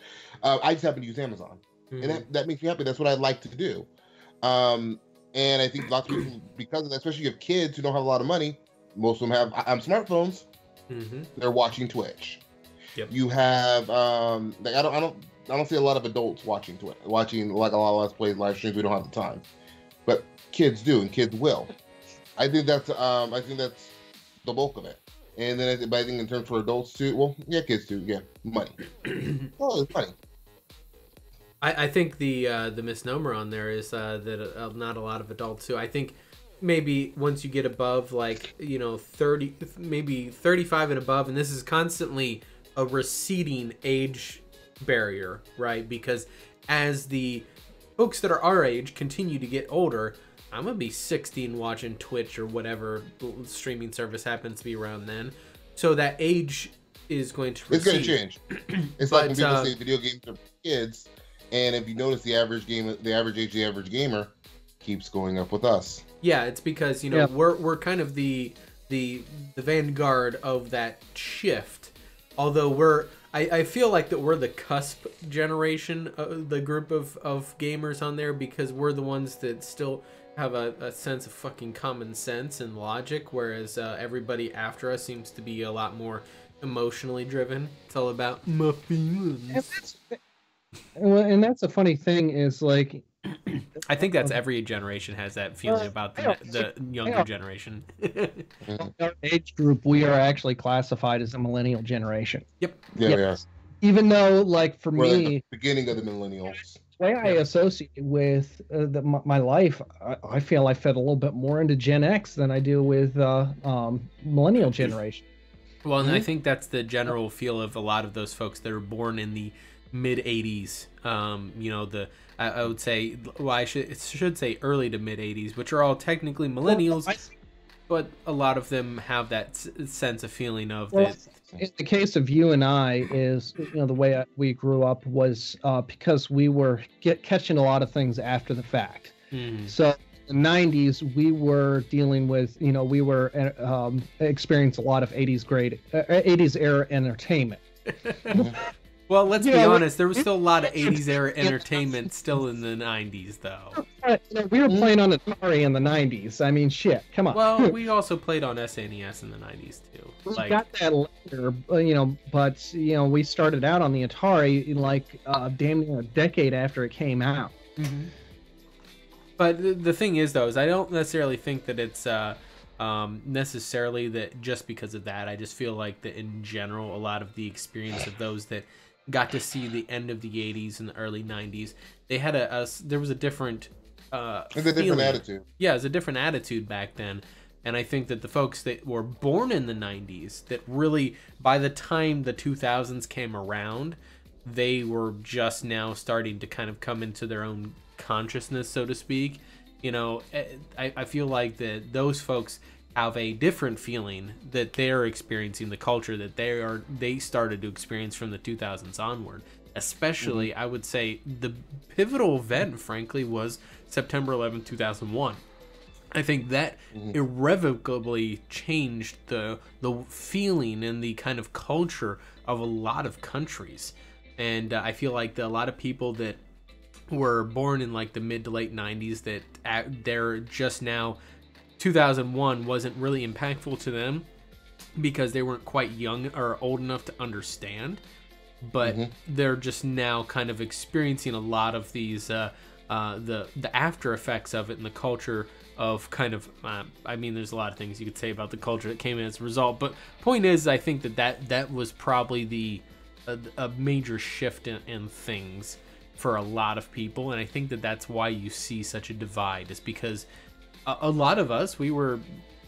I just happen to use Amazon, and that makes me happy. That's what I like to do. And I think lots of people, because of that, especially if you have kids who don't have a lot of money, most of them have smartphones. Mm-hmm. They're watching Twitch. Yep. You have I don't see a lot of adults watching like a lot of Let's Plays, live streams. We don't have the time, but kids do, and kids will. I think that's the bulk of it. And then I think in terms for adults too, well, yeah, kids too, yeah, money. Oh, it's money. I think the misnomer on there is that not a lot of adults too. I think maybe once you get above 30, maybe 35 and above, and this is constantly a receding age barrier, right? Because as the folks that are our age continue to get older, I'm gonna be 16 watching Twitch or whatever streaming service happens to be around then, so that age is going to recede. It's going to change. It's like when people say video games are for kids, and if you notice the average age of the average gamer keeps going up with us. Yeah, it's because we're kind of the vanguard of that shift. Although I feel like that we're the cusp generation, the group of gamers on there, because we're the ones that still have a sense of fucking common sense and logic, whereas everybody after us seems to be a lot more emotionally driven. It's all about my feelings. And that's a funny thing is like, I think that's every generation has that feeling about the younger generation. Our age group, we are actually classified as a millennial generation. Yep. Yeah, we are. Even though, like, for me, like the beginning of the millennials. The way I associate with my life, I feel I fit a little bit more into Gen X than I do with millennial generation. Well, and I think that's the general feel of a lot of those folks that are born in the mid 80s. I would say, well, I should say early to mid 80s, which are all technically millennials, but a lot of them have that sense of feeling of that. In the case of you and I, is the way we grew up was because we were catching a lot of things after the fact. So in the 90s, we were dealing with, we were experiencing a lot of 80s era entertainment. Well, let's be honest. There was still a lot of 80s era entertainment still in the 90s, though. We were playing on Atari in the 90s. I mean, shit. Come on. Well, we also played on SNES in the 90s, too. We got that later, but, we started out on the Atari, damn near a decade after it came out. Mm-hmm. But the thing is, though, is I don't necessarily think that it's necessarily that just because of that. I just feel like that in general, a lot of the experience of those that got to see the end of the 80s and the early 90s, they had there was a different it's a different attitude. Yeah, it was a different attitude back then. And I think that the folks that were born in the 90s, that really, by the time the 2000s came around, they were just now starting to kind of come into their own consciousness, so to speak. I feel like that those folks have a different feeling that they're experiencing the culture that they started to experience from the 2000s onward. Especially, I would say the pivotal event, frankly, was September 11th, 2001. I think that irrevocably changed the feeling and the kind of culture of a lot of countries. And I feel like a lot of people that were born in like the mid to late 90s, that they're just now, 2001 wasn't really impactful to them because they weren't quite young or old enough to understand. But they're just now kind of experiencing a lot of these the after effects of it and the culture of kind of there's a lot of things you could say about the culture that came in as a result, but point is, I think that was probably a major shift in things for a lot of people. And I think that's why you see such a divide, is because a lot of us, we were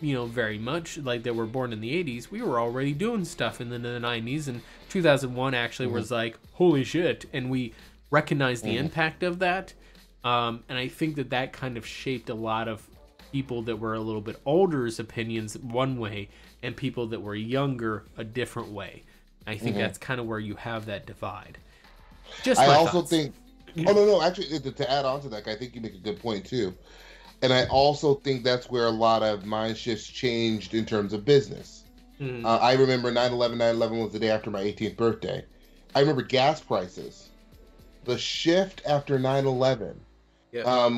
very much like that were born in the 80s, we were already doing stuff in the 90s, and 2001 actually was like, holy shit, and we recognized the impact of that. And I think that kind of shaped a lot of people that were a little bit older's opinions one way, and people that were younger a different way. I think that's kind of where you have that divide. Just I also think, actually, to add on to that, I think you make a good point too. And I also think that's where a lot of mind shifts changed in terms of business. I remember 9/11. 9/11 was the day after my 18th birthday. I remember gas prices. The shift after 9/11,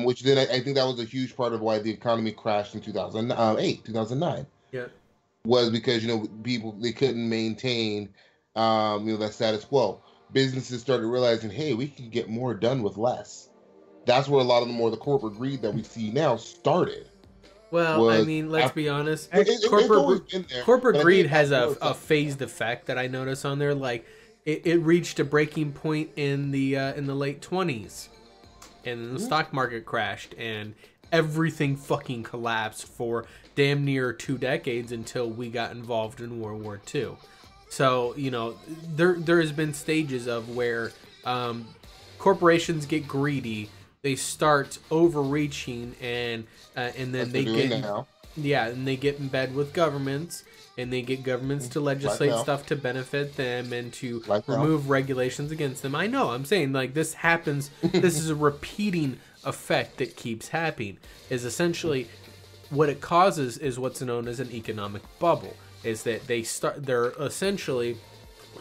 which then I think that was a huge part of why the economy crashed in 2008, 2009. Yeah, was because people, they couldn't maintain that status quo. Businesses started realizing, hey, we can get more done with less. That's where a lot of the corporate greed that we see now started. Well, let's be honest. Corporate greed has a phased effect that I notice on there. Like, it reached a breaking point in the late 20s, and then the stock market crashed, and everything fucking collapsed for damn near 2 decades until we got involved in World War II. So there has been stages of where corporations get greedy. They start overreaching, and then they get in bed with governments, and they get governments to legislate stuff to benefit them and to remove regulations against them. I know, I'm saying, like, this happens. This is a repeating effect that keeps happening. Is essentially what it causes is what's known as an economic bubble. Is that they're essentially,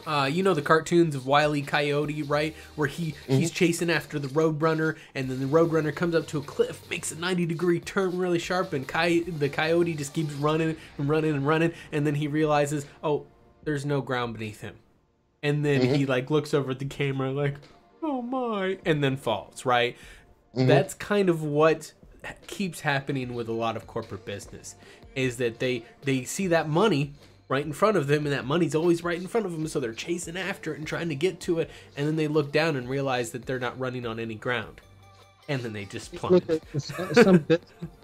the cartoons of Wile E. Coyote, right? Where he's chasing after the Roadrunner, and then the Roadrunner comes up to a cliff, makes a 90-degree turn really sharp, and the Coyote just keeps running and running and running, and then he realizes, oh, there's no ground beneath him. And then he, looks over at the camera like, oh my, and then falls, right? That's kind of what keeps happening with a lot of corporate business, is that they see that money right in front of them, and that money's always right in front of them, so they're chasing after it and trying to get to it, and then they look down and realize that they're not running on any ground, and then they just plummet. Look at some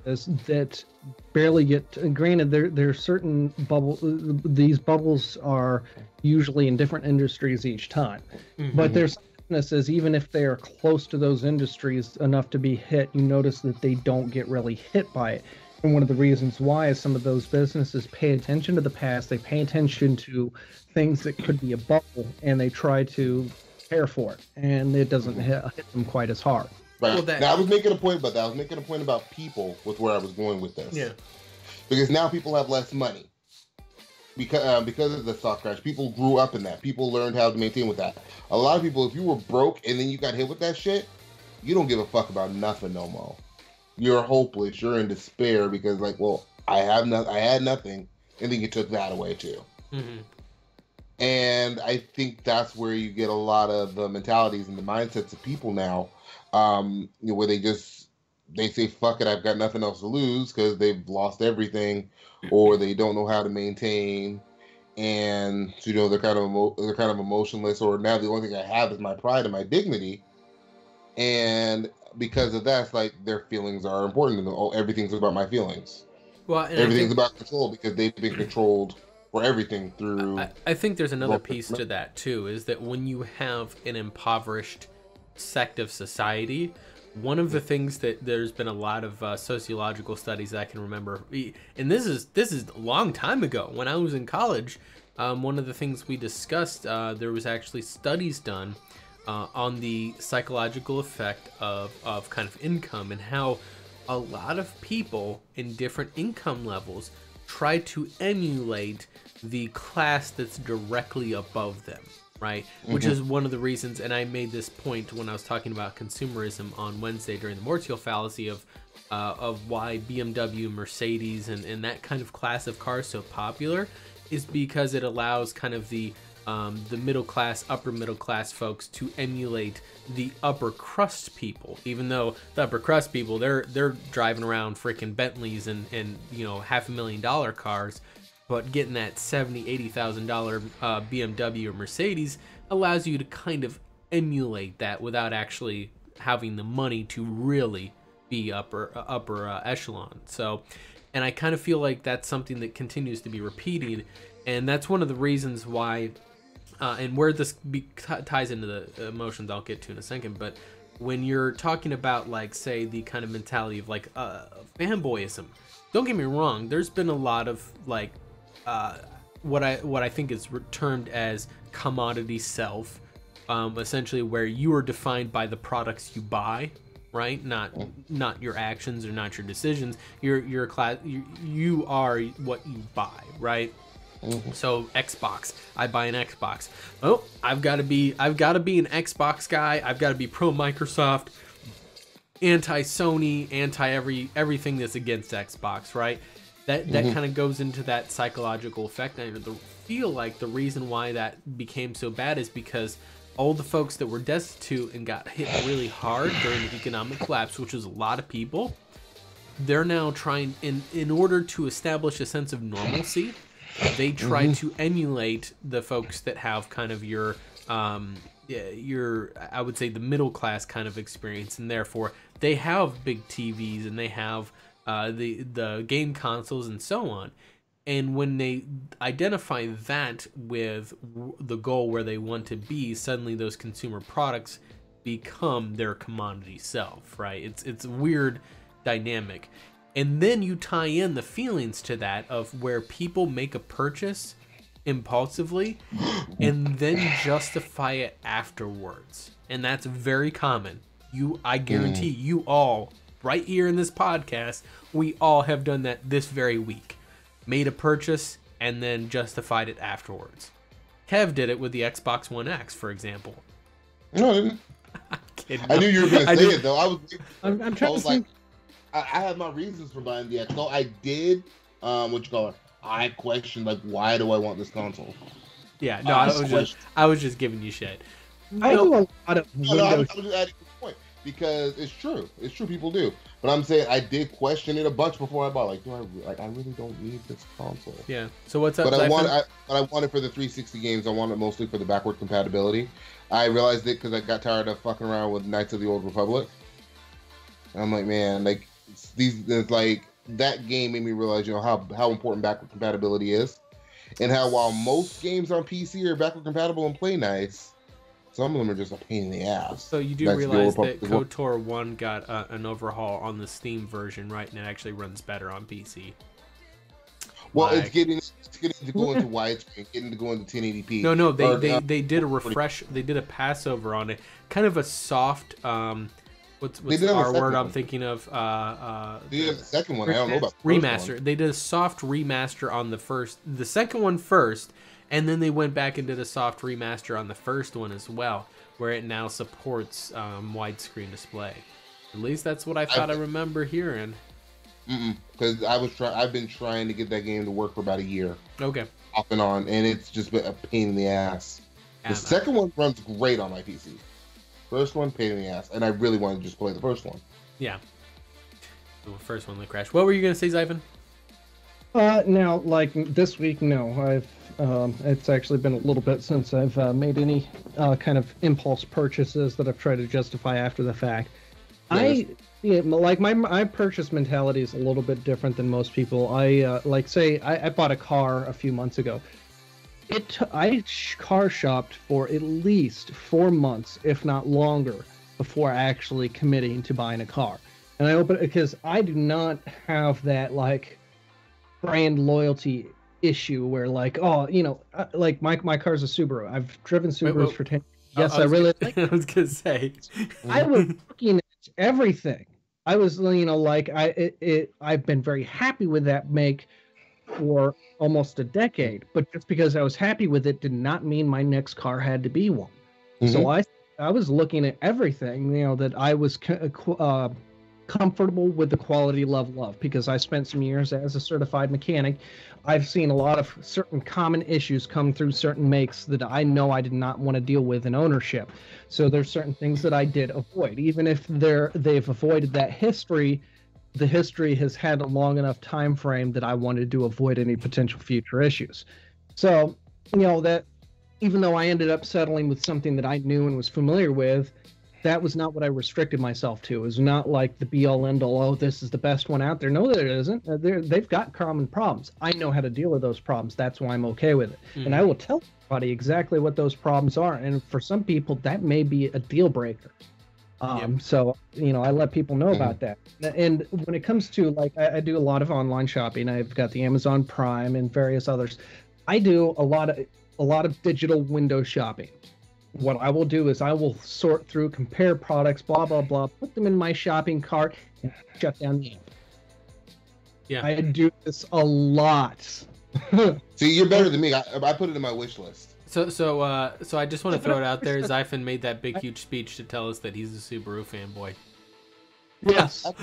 businesses that barely get, granted, there are certain bubbles. These bubbles are usually in different industries each time, but there's businesses, even if they are close to those industries enough to be hit, you notice that they don't get really hit by it. And one of the reasons why is some of those businesses pay attention to the past. They pay attention to things that could be a bubble, and they try to prepare for it, and it doesn't hit them quite as hard. Right. Well, now, I was making a point about that. I was making a point about people with where I was going with this. Yeah. Because now people have less money. because of the stock crash, people grew up in that. People learned how to maintain with that. A lot of people, if you were broke and then you got hit with that shit, you don't give a fuck about nothing no more. You're hopeless. You're in despair because, like, well, I had nothing, and then you took that away too. Mm-hmm. And I think that's where you get a lot of the mentalities and the mindsets of people now, where they say, fuck it, I've got nothing else to lose because they've lost everything, or they don't know how to maintain, and they're kind of emotionless, or now the only thing I have is my pride and my dignity, and because of that, it's like their feelings are important, and everything's about my feelings. Well, everything's about control because they've been controlled for everything through. I think there's another piece to that too, is that when you have an impoverished sect of society, one of the things that there's been a lot of sociological studies that I can remember, and this is a long time ago when I was in college. One of the things we discussed, there was actually studies done on the psychological effect of kind of income, and how a lot of people in different income levels try to emulate the class that's directly above them, right? Mm-hmm. Which is one of the reasons, and I made this point when I was talking about consumerism on Wednesday during the Mortiel fallacy of why BMW, Mercedes, and that kind of class of car is so popular, is because it allows kind of the middle class, upper middle class folks to emulate the upper crust people, even though the upper crust people, they're driving around freaking Bentleys and $500,000 cars, but getting that $70,000-$80,000 BMW or Mercedes allows you to kind of emulate that without actually having the money to really be upper echelon. So, and I kind of feel like that's something that continues to be repeated, and that's one of the reasons why. And where this ties into the emotions I'll get to in a second, but when you're talking about, like, say, the kind of mentality of, like, fanboyism, don't get me wrong, there's been a lot of, like, what I think is termed as commodity self, essentially where you are defined by the products you buy, right? Not your actions or not your decisions. You're a class. You are what you buy, right? Mm-hmm. So Xbox, I buy an Xbox. Oh, I've got to be an Xbox guy. I've got to be pro Microsoft, anti Sony, anti everything that's against Xbox, right? That kind of goes into that psychological effect. And I feel like the reason why that became so bad is because all the folks that were destitute and got hit really hard during the economic collapse, which was a lot of people, they're now trying, in order to establish a sense of normalcy, they try to emulate the folks that have kind of your I would say the middle class kind of experience, and therefore they have big TVs and they have the game consoles and so on. And when they identify that with the goal where they want to be, suddenly those consumer products become their commodity self, right? It's a weird dynamic. And then you tie in the feelings to that of where people make a purchase impulsively and then justify it afterwards. And that's very common. I guarantee you all, right here in this podcast, we all have done that this very week. Made a purchase and then justified it afterwards. Kev did it with the Xbox One X, for example. No, I didn't. I'm kidding. I knew you were going to say it, though. I'm trying to think. I have my reasons for buying the X. No, I did. I questioned, like, why do I want this console? Yeah, no, I was just giving you shit. I do a lot of Windows. No, I'm just adding to the point because it's true. It's true, people do. But I'm saying I did question it a bunch before I bought. Like, I really don't need this console. Yeah. So what's up? But I want it for the 360 games. I want it mostly for the backward compatibility. I realized it because I got tired of fucking around with Knights of the Old Republic. And I'm like, man, like. That game made me realize, how important backward compatibility is, and how while most games on PC are backward compatible and play nice, some of them are just a pain in the ass. So you do realize that KOTOR 1 got an overhaul on the Steam version, right? And it actually runs better on PC. Well, it's getting to go into widescreen, getting to go into 1080p. No, they did a refresh. They did a passover on it, kind of a soft. What's the R word I'm thinking of? They did the second one. I don't know about the remaster. They did a soft remaster on the second one first, and then they went back and did a soft remaster on the first one as well, where it now supports widescreen display. At least that's what I thought I remember hearing. Because I've been trying to get that game to work for about a year. Okay. Off and on, and it's just been a pain in the ass. The second one runs great on my PC. First one, pain in the ass, and I really want to just play the first one. Yeah. The first one that crashed. What were you gonna say, Xaiphen? Now, like this week, no. It's actually been a little bit since I've made any kind of impulse purchases that I've tried to justify after the fact. My purchase mentality is a little bit different than most people. I bought a car a few months ago. I car shopped for at least 4 months, if not longer, before actually committing to buying a car. And I opened it because I do not have that like brand loyalty issue where like, like my car's a Subaru. I've driven Subarus for 10 years. Yes, I really like I was gonna say. I was looking at everything. I was, I've been very happy with that make for almost a decade, but just because I was happy with it did not mean my next car had to be one. So I was looking at everything, that I was comfortable with the quality level of, because I spent some years as a certified mechanic. I've seen a lot of certain common issues come through certain makes that I know I did not want to deal with in ownership. So there's certain things that I did avoid, even if they've avoided that history. The history has had a long enough time frame that I wanted to avoid any potential future issues. So, that even though I ended up settling with something that I knew and was familiar with, that was not what I restricted myself to. It was not like the be-all, end-all, oh, this is the best one out there. No, that it isn't. They've got common problems. I know how to deal with those problems. That's why I'm okay with it. And I will tell everybody exactly what those problems are. And for some people, that may be a deal breaker. So, I let people know about that. And when it comes to, like, I do a lot of online shopping. I've got the Amazon Prime and various others. I do a lot of digital window shopping. What I will do is I will sort through, compare products, blah, blah, blah, put them in my shopping cart, and shut down the app. Yeah. I do this a lot. See, you're better than me. I put it in my wish list. So I just want to throw it out there. Xaiphen made that big, huge speech to tell us that he's a Subaru fanboy. Yes. As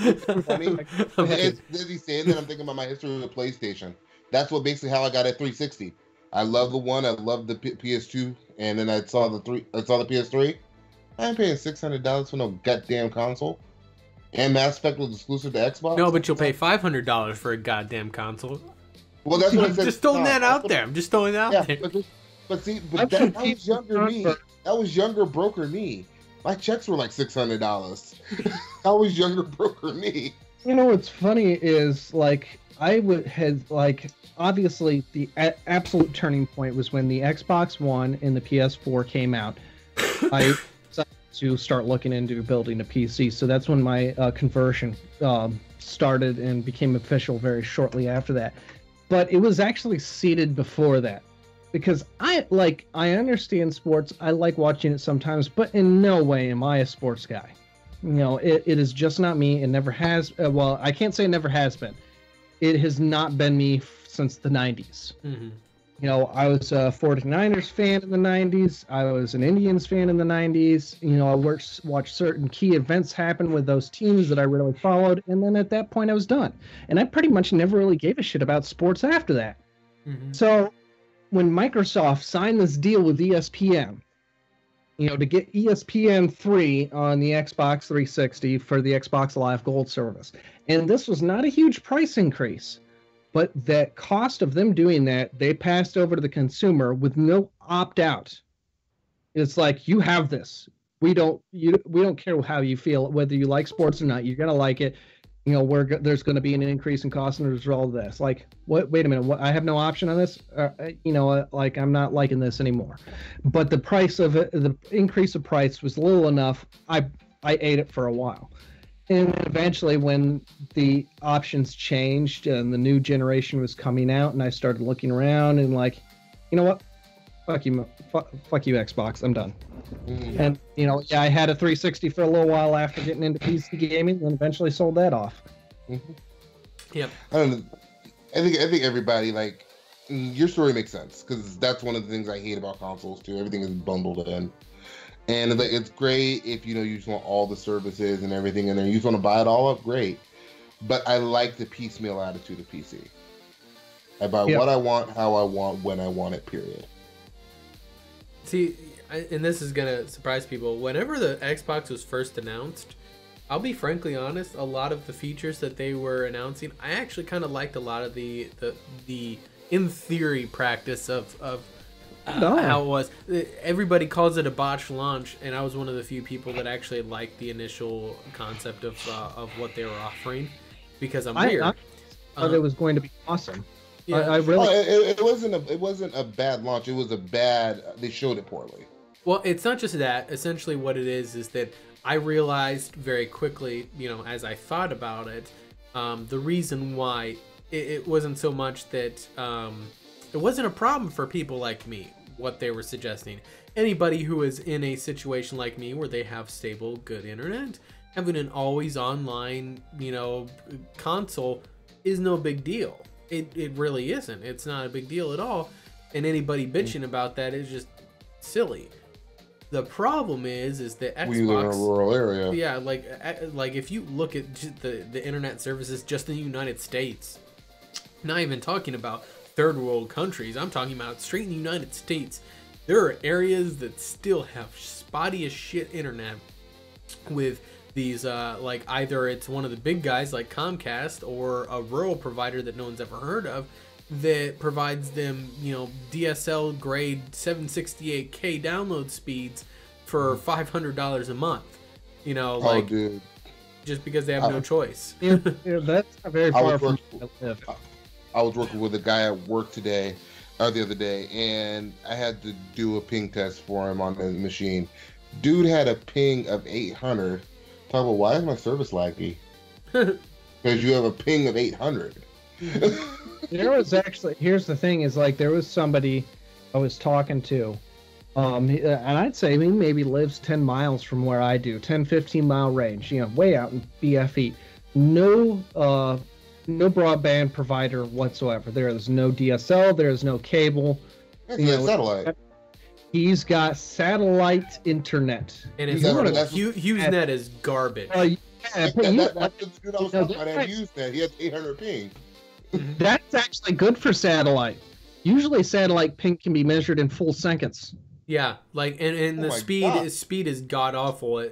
he's saying that, I'm thinking about my history with the PlayStation. That's what basically how I got at 360. I love the one. I love the PS2, and then I saw the PS3. I ain't paying $600 for no goddamn console. And Mass Effect was exclusive to Xbox. No, but you'll pay $500 for a goddamn console. Well, that's what I said. Just throwing that out there. I'm just throwing it out there. But that was younger me. That was younger broker me. My checks were like $600. I was younger broker me. What's funny is like obviously the absolute turning point was when the Xbox One and the PS4 came out. I decided to start looking into building a PC. So that's when my conversion started and became official very shortly after that. But it was actually seeded before that. Because I understand sports, I like watching it sometimes, but in no way am I a sports guy. It is just not me. It never has. Well, I can't say it never has been. It has not been me since the 90s. I was a 49ers fan in the 90s. I was an Indians fan in the 90s. I watched certain key events happen with those teams that I really followed. And then at that point, I was done. And I pretty much never really gave a shit about sports after that. So when Microsoft signed this deal with ESPN, to get ESPN 3 on the Xbox 360 for the Xbox Live Gold service. And this was not a huge price increase, but the cost of them doing that, they passed over to the consumer with no opt-out. It's like, you have this. We don't care how you feel, whether you like sports or not. You're going to like it. There's going to be an increase in cost and as a result of this. Like, what? Wait a minute. What? I have no option on this. I'm not liking this anymore. But the price of it, the increase of price was little enough. I ate it for a while, and eventually, when the options changed and the new generation was coming out, and I started looking around and like, you know what? fuck you, Xbox, I'm done. And I had a 360 for a little while after getting into PC gaming, and eventually sold that off. Yep. I don't know. I think everybody, like, your story makes sense, because that's one of the things I hate about consoles too. Everything is bundled in, and it's great if you just want all the services and everything in there. You just want to buy it all up, great. But I like the piecemeal attitude of PC. I buy what I want, how I want, when I want it, period. See, and this is going to surprise people. Whenever the Xbox was first announced, I'll be frankly honest, a lot of the features that they were announcing, I actually kind of liked a lot of the in theory practice of how it was. Everybody calls it a botched launch, and I was one of the few people that actually liked the initial concept of what they were offering, because I'm weird. I thought it was going to be awesome. Yeah. I really. It wasn't a bad launch. It was a bad. They showed it poorly. Well, it's not just that. Essentially, what it is that I realized very quickly, as I thought about it, the reason why it wasn't so much that it wasn't a problem for people like me, what they were suggesting. Anybody who is in a situation like me where they have stable, good internet, having an always online, console is no big deal. It really isn't. It's not a big deal at all. And anybody bitching about that is just silly. The problem is that Xbox. We live in a rural area. Yeah, like if you look at the internet services just in the United States, not even talking about third world countries, I'm talking about straight in the United States, there are areas that still have spotty as shit internet with these like either it's one of the big guys like Comcast or a rural provider that no one's ever heard of that provides them, DSL grade 768K download speeds for $500 a month. Dude. Just because they have no choice. Yeah, that's not very far from where I live. I was working with a guy at work the other day, and I had to do a ping test for him on the machine. Dude had a ping of 800. Talk about, why is my service laggy? Because you have a ping of 800. There was actually, here's the thing, is like there was somebody I was talking to, and I'd say he maybe lives 10 miles from where I do, 10-15 mile range, way out in BFE. No broadband provider whatsoever. There is no DSL, there is no cable. Satellite. He's got satellite internet. And HughesNet is garbage. That's the dude I was talking about at HughesNet. He has 800 ping. That's actually good for satellite. Usually satellite ping can be measured in full seconds. Yeah, like and the speed is god awful.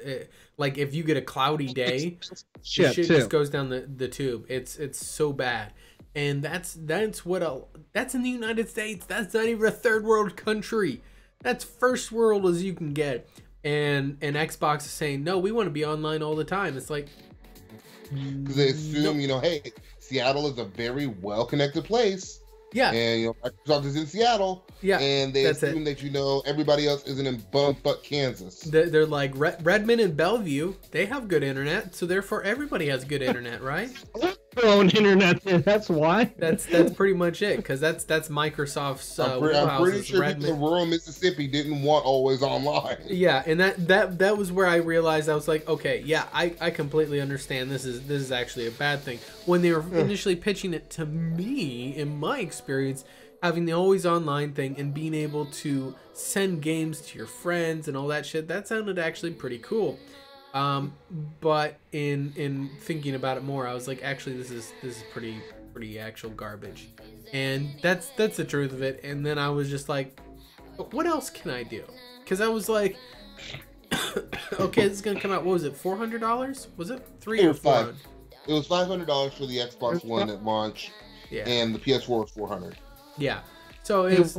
Like if you get a cloudy day, shit just goes down the tube. It's so bad. And that's in the United States. That's not even a third world country. That's first world as you can get. And Xbox is saying, no, we want to be online all the time. It's like, because they assume, hey, Seattle is a very well-connected place. Yeah. And, Microsoft is in Seattle. Yeah. And they assume that, everybody else isn't in bumfuck Kansas. They're like, Redmond and Bellevue, they have good internet, so therefore everybody has good internet, right? Their own internet, that's why. That's pretty much it, because that's Microsoft's I'm pretty sure people in rural Mississippi didn't want always online. Yeah, and that was where I realized, I was like, okay, yeah, I completely understand this is actually a bad thing. When they were initially pitching it to me, in my experience, having the always online thing and being able to send games to your friends and all that shit, that sounded actually pretty cool. But in thinking about it more, I was like, actually, this is pretty actual garbage, and that's the truth of it. And then I was just like, what else can I do? Because I was like, okay, this is gonna come out. What was it? $400? Was it $300 or $400? It was $500 for the Xbox One at launch, and the PS4 was $400. Yeah, so it was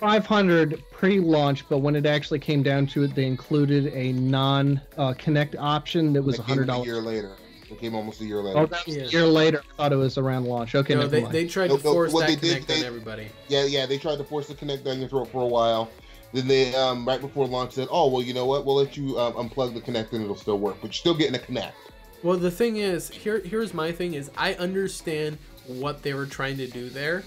500 pre-launch, but when it actually came down to it, they included a non-Connect option that was $100. A year later. It came almost a year later. Oh, that was a year later. I thought it was around launch. Okay, no, they tried to force that Connect on everybody. Yeah, they tried to force the Connect down your throat for a while. Then they, right before launch, said, oh, well, you know what? We'll let you unplug the Connect and it'll still work. But you're still getting a Connect. Well, the thing is, here's my thing is, I understand what they were trying to do there.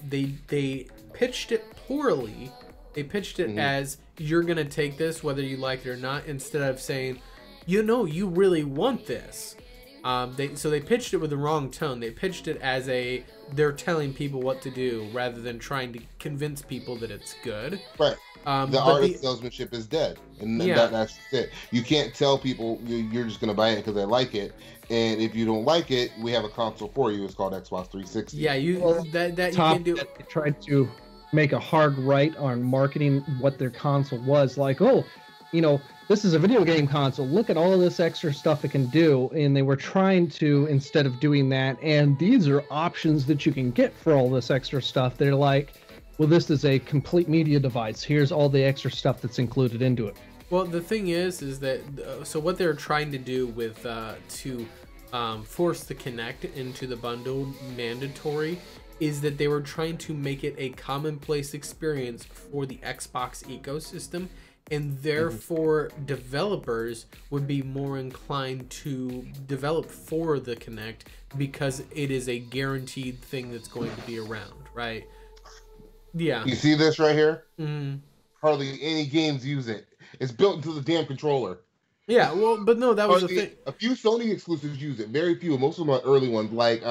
They pitched it poorly They pitched it as, you're going to take this whether you like it or not, instead of saying, you really want this. So they pitched it with the wrong tone. They pitched it as they're telling people what to do rather than trying to convince people that it's good. Right. The art of salesmanship is dead, and that's it. You can't tell people you're just going to buy it because they like it, and if you don't like it, we have a console for you. It's called Xbox 360. Yeah, you can do. They tried to make a hard right on marketing what their console was. Like, this is a video game console. Look at all of this extra stuff it can do. And they were trying to, instead of doing that, and these are options that you can get for all this extra stuff, they're like, well, this is a complete media device. Here's all the extra stuff that's included into it. Well, the thing is that, so what they're trying to do with, to force the Kinect into the bundle mandatory, is that they were trying to make it a commonplace experience for the Xbox ecosystem, and therefore developers would be more inclined to develop for the Kinect because it is a guaranteed thing that's going to be around, right? Yeah. You see this right here? Hardly any games use it. It's built into the damn controller. Yeah, well, but no, that was the thing. A few Sony exclusives use it. Very few. Most of them are early ones, like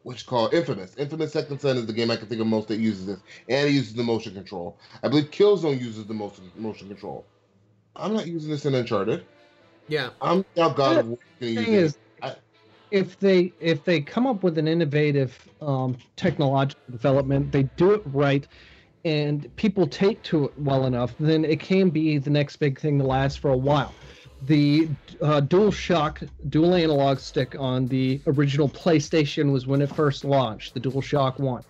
what you call Infamous. Infamous Second Son is the game I can think of most that uses this, and it uses the motion control. I believe Killzone uses the motion control. I'm not using this in Uncharted. Yeah, I'm now God of War going to use it. If they come up with an innovative technological development, they do it right, and people take to it well enough, then it can be the next big thing to last for a while. The DualShock dual analog stick on the original PlayStation was when it first launched, the DualShock 1.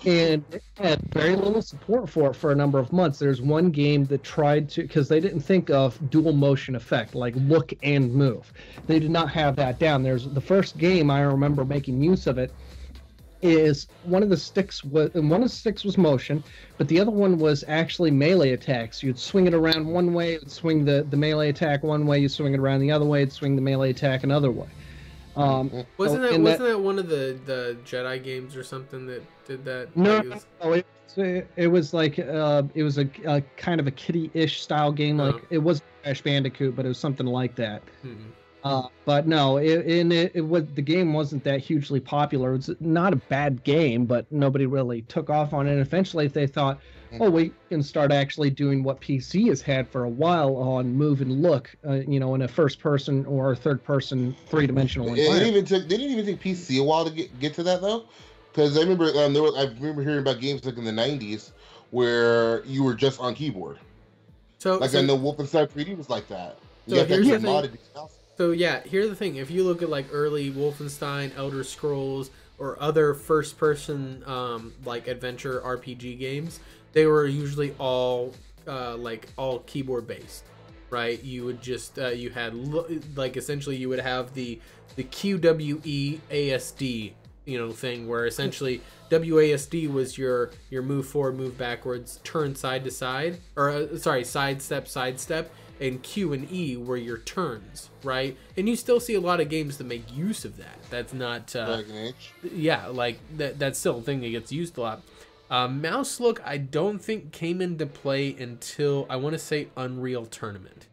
And it had very little support for it for a number of months. There's one game that tried to, because they didn't think of dual motion effect, like look and move. They did not have that down. There's the first game I remember making use of it is one of the sticks was motion, but the other one was actually melee attacks. You'd swing it around one way, it'd swing the melee attack one way, you swing it around the other way, it'd swing the melee attack another way. Wasn't that one of the Jedi games or something that did that? No, it was like it was a kind of a kiddie-ish style game. Like it wasn't Crash Bandicoot, but it was something like that. But no, the game wasn't that hugely popular. It's not a bad game, but nobody really took off on it. And eventually, they thought, we can start actually doing what PC has had for a while on move and look, in a first-person or third-person three-dimensional environment. They didn't even take PC a while to get to that though, because I remember I remember hearing about games like in the '90s where you were just on keyboard. I know Wolfenstein 3D was like that. So yeah, here's the thing. If you look at like early Wolfenstein, Elder Scrolls, or other first-person like adventure RPG games, they were usually all keyboard-based, right? You would just you had essentially you would have the QWE ASD thing where essentially WASD was your move forward, move backwards, turn side to side, or sidestep. And Q and E were your turns, right? And you still see a lot of games that make use of that. That's not... Dragon Age. Yeah, like, that's still a thing that gets used a lot. Mouse look, I don't think came into play until, I want to say, Unreal Tournament.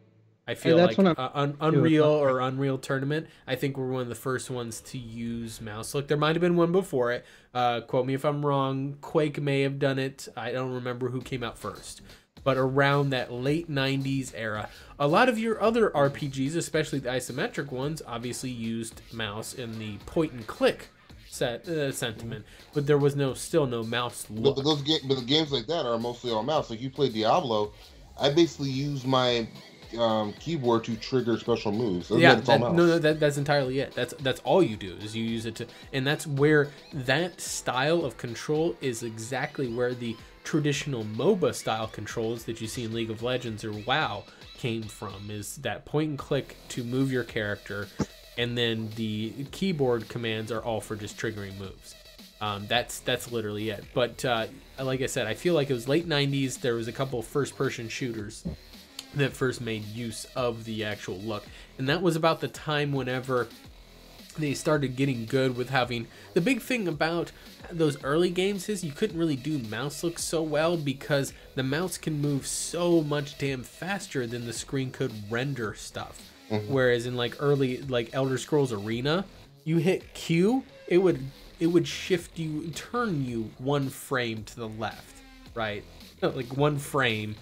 I feel like Unreal or Unreal Tournament, I think were one of the first ones to use mouse look. There might have been one before it. Quote me if I'm wrong. Quake may have done it. I don't remember who came out first. But around that late 90s era, a lot of your other RPGs, especially the isometric ones, obviously used mouse in the point-and-click sentiment. But there was still no mouse look. But the games like that are mostly all mouse. Like you play Diablo, I basically use my keyboard to trigger special moves. That's entirely it. That's all you do is you use it to, and that's where that style of control is exactly where the traditional MOBA style controls that you see in League of Legends or WoW came from, is that point and click to move your character, and then the keyboard commands are all for just triggering moves. That's literally it. But like I said, I feel like it was late 90s. There was a couple first-person shooters that first made use of the actual look, and that was about the time whenever they started getting good with having... The big thing about those early games is you couldn't really do mouse looks so well because the mouse can move so much damn faster than the screen could render stuff. Whereas in like early like Elder Scrolls Arena, you hit Q, it would shift you, turn you one frame to the left, right? Like one frame,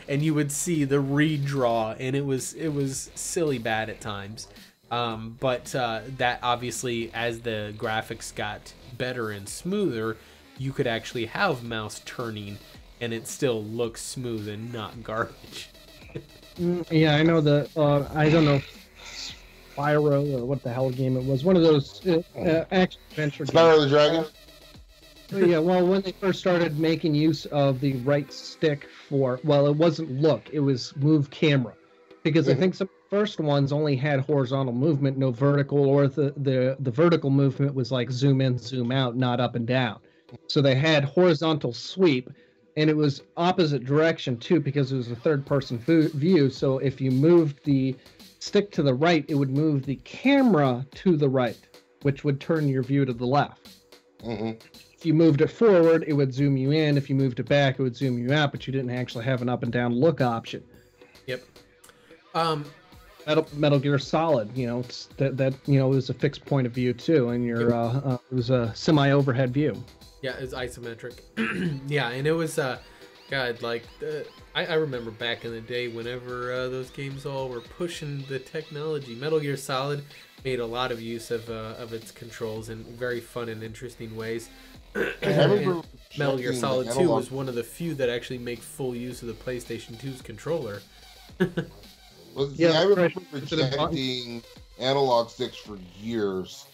and you would see the redraw, and it was silly bad at times. But that obviously, as the graphics got better and smoother, you could actually have mouse turning, and it still looks smooth and not garbage. Yeah, I know the I don't know, Spyro or what the hell game it was. One of those action adventure games. Spyro the Dragon. Yeah, well, when they first started making use of the right stick for, well, it wasn't look, it was move camera, because I think some first ones only had horizontal movement, no vertical, or the vertical movement was like zoom in, zoom out, not up and down. So they had horizontal sweep, and it was opposite direction too, because it was a third-person view. So if you moved the stick to the right, it would move the camera to the right, which would turn your view to the left. If you moved it forward, it would zoom you in. If you moved it back, it would zoom you out, but you didn't actually have an up and down look option. Yep. Metal Gear Solid, you know, that you know, it was a fixed point of view too, and your it was a semi-overhead view. Yeah, it's isometric. Yeah, and it was God, like I remember back in the day whenever those games all were pushing the technology. Metal Gear Solid made a lot of use of its controls in very fun and interesting ways. And Metal Gear Solid 2 was one of the few that actually make full use of the PlayStation 2's controller. I remember rejecting analog sticks for years.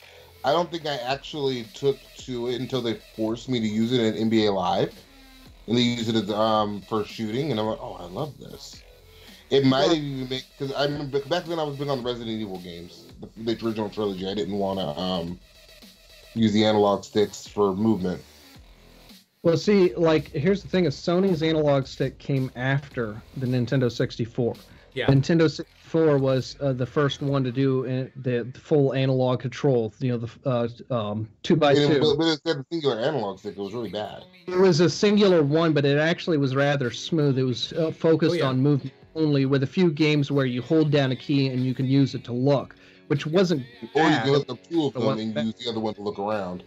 I don't think I actually took to it until they forced me to use it in NBA Live. And they use it as, for shooting, and I'm like, oh, I love this. It might have even been, because I remember back then I was big on the Resident Evil games, the original trilogy. I didn't want to use the analog sticks for movement. Well, see, like, here's the thing: is Sony's analog stick came after the Nintendo 64. Yeah. Nintendo 64 was the first one to do the full analog control. You know, the 2x2. But it said a singular analog stick. It was really bad. It was a singular one, but it actually was rather smooth. It was focused on movement only, with a few games where you hold down a key and you can use it to look, which wasn't bad. Or you go up two of them and use the other one to look around.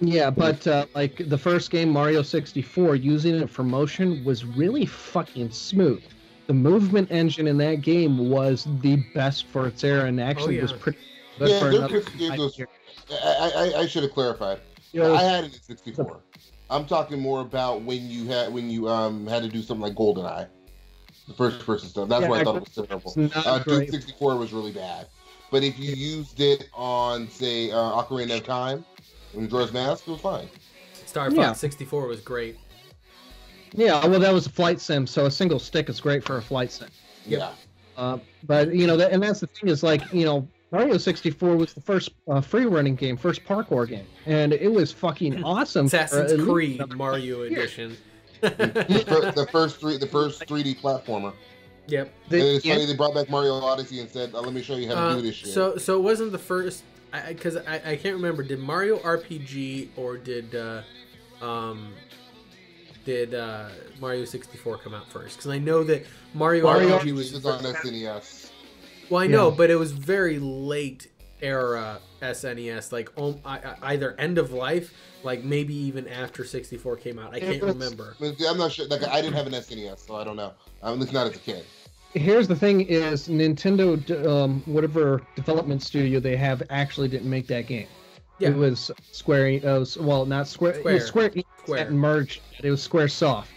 Yeah, but like the first game, Mario 64, using it for motion was really fucking smooth. The movement engine in that game was the best for its era, and actually was pretty good for another. I should have clarified. I had it at 64. I'm talking more about when you had to do something like GoldenEye, the first person stuff. That's why I thought it was terrible. Duke 64 was really bad. But if you used it on, say, Ocarina of Time, and Majora's Mask, it was fine. Star Fox 64 was great. Yeah, well, that was a flight sim, so a single stick is great for a flight sim. Yeah. But, you know, and that's the thing is, like, you know, Mario 64 was the first free-running game, first parkour game, and it was fucking awesome. Assassin's Creed Mario Edition. the first 3D platformer. Yep. And it's funny, they brought back Mario Odyssey and said, let me show you how to do this shit. So it wasn't the first, because I can't remember, did Mario RPG or did Mario 64 come out first? Because I know that Mario RPG was on SNES. Well, I know, but it was very late era SNES, like either end of life, like maybe even after 64 came out. I can't remember. I'm not sure. Like, I didn't have an SNES, so I don't know. At least not as a kid. Here's the thing: is Nintendo, whatever development studio they have, actually didn't make that game. Yeah. It was Square. Well, not Square. It was Square that merged. It was SquareSoft.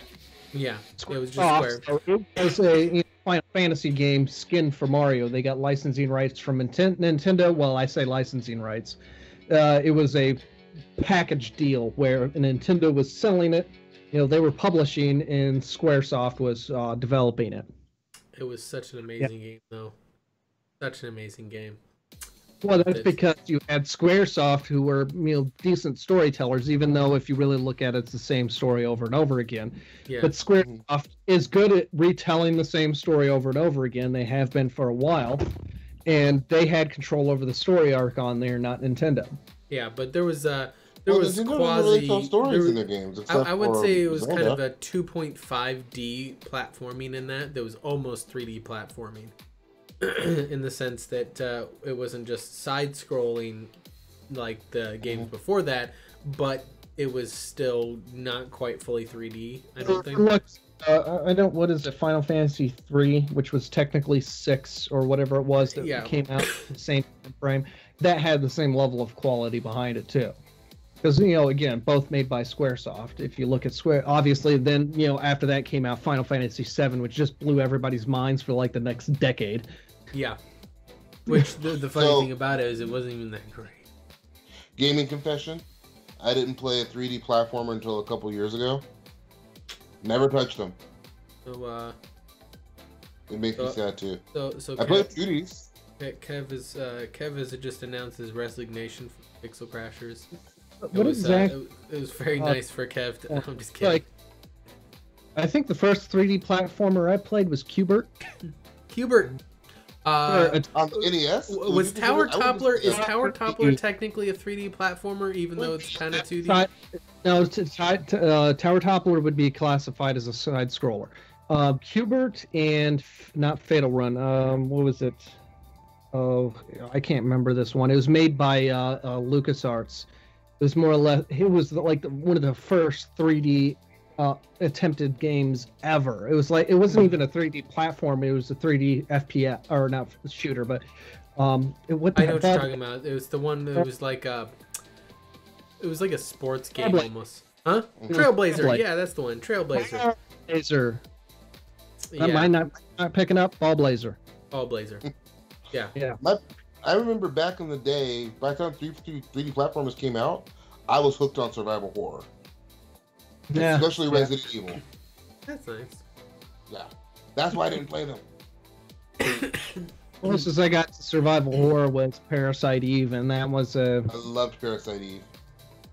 Yeah, it was just Square. So it was a Final Fantasy game skinned for Mario. They got licensing rights from Nintendo. Well, I say licensing rights. It was a package deal where Nintendo was selling it. You know, they were publishing, and SquareSoft was developing it. It was such an amazing game, though. Such an amazing game. Well, that's because you had Squaresoft, who were, you know, decent storytellers, even though if you really look at it, it's the same story over and over again. Yeah. But Squaresoft is good at retelling the same story over and over again. They have been for a while. and they had control over the story arc on there, not Nintendo. Yeah, but there was quasi really stories in their games. I would say it was kind of a 2.5D platforming in that. There was almost 3D platforming in the sense that it wasn't just side-scrolling like the games before that, but it was still not quite fully 3D. I don't think. What is it? Final Fantasy 3, which was technically 6 or whatever it was that came out the same frame. That had the same level of quality behind it too. Because, again, both made by Squaresoft. If you look at Square, obviously, then, after that came out Final Fantasy 7, which just blew everybody's minds for like the next decade. Yeah. Which the funny thing about it is it wasn't even that great. Gaming confession: I didn't play a 3D platformer until a couple years ago. Never touched them. So, it makes me sad too. So I played 2Ds. Kev has just announced his resignation from Pixel Crashers. It was very nice for Kev. I'm just kidding. I think the first 3D platformer I played was Qbert. Qbert. On NES? Was Tower Toppler? Is Tower Toppler technically a 3D platformer, even though it's kind of 2D? No, Tower Toppler would be classified as a side scroller. Qbert and not Fatal Run. What was it? Oh, I can't remember this one. It was made by LucasArts. It was more or less. It was like one of the first 3D attempted games ever. It was like it wasn't even a 3D platform. It was a 3D FPS or not shooter, but I know what you're talking about. It was the one that was like a. It was like a sports game almost. Huh? Trailblazer. Yeah, that's the one. Trailblazer. Trailblazer. Yeah. Am I not picking up? Ballblazer. Ballblazer. Yeah. Yeah. I remember back in the day, by the time 3D platformers came out, I was hooked on survival horror. Yeah. Especially Resident Evil. That's nice. Yeah. That's why I didn't play them. Closest I got to survival horror was Parasite Eve, and that was I loved Parasite Eve.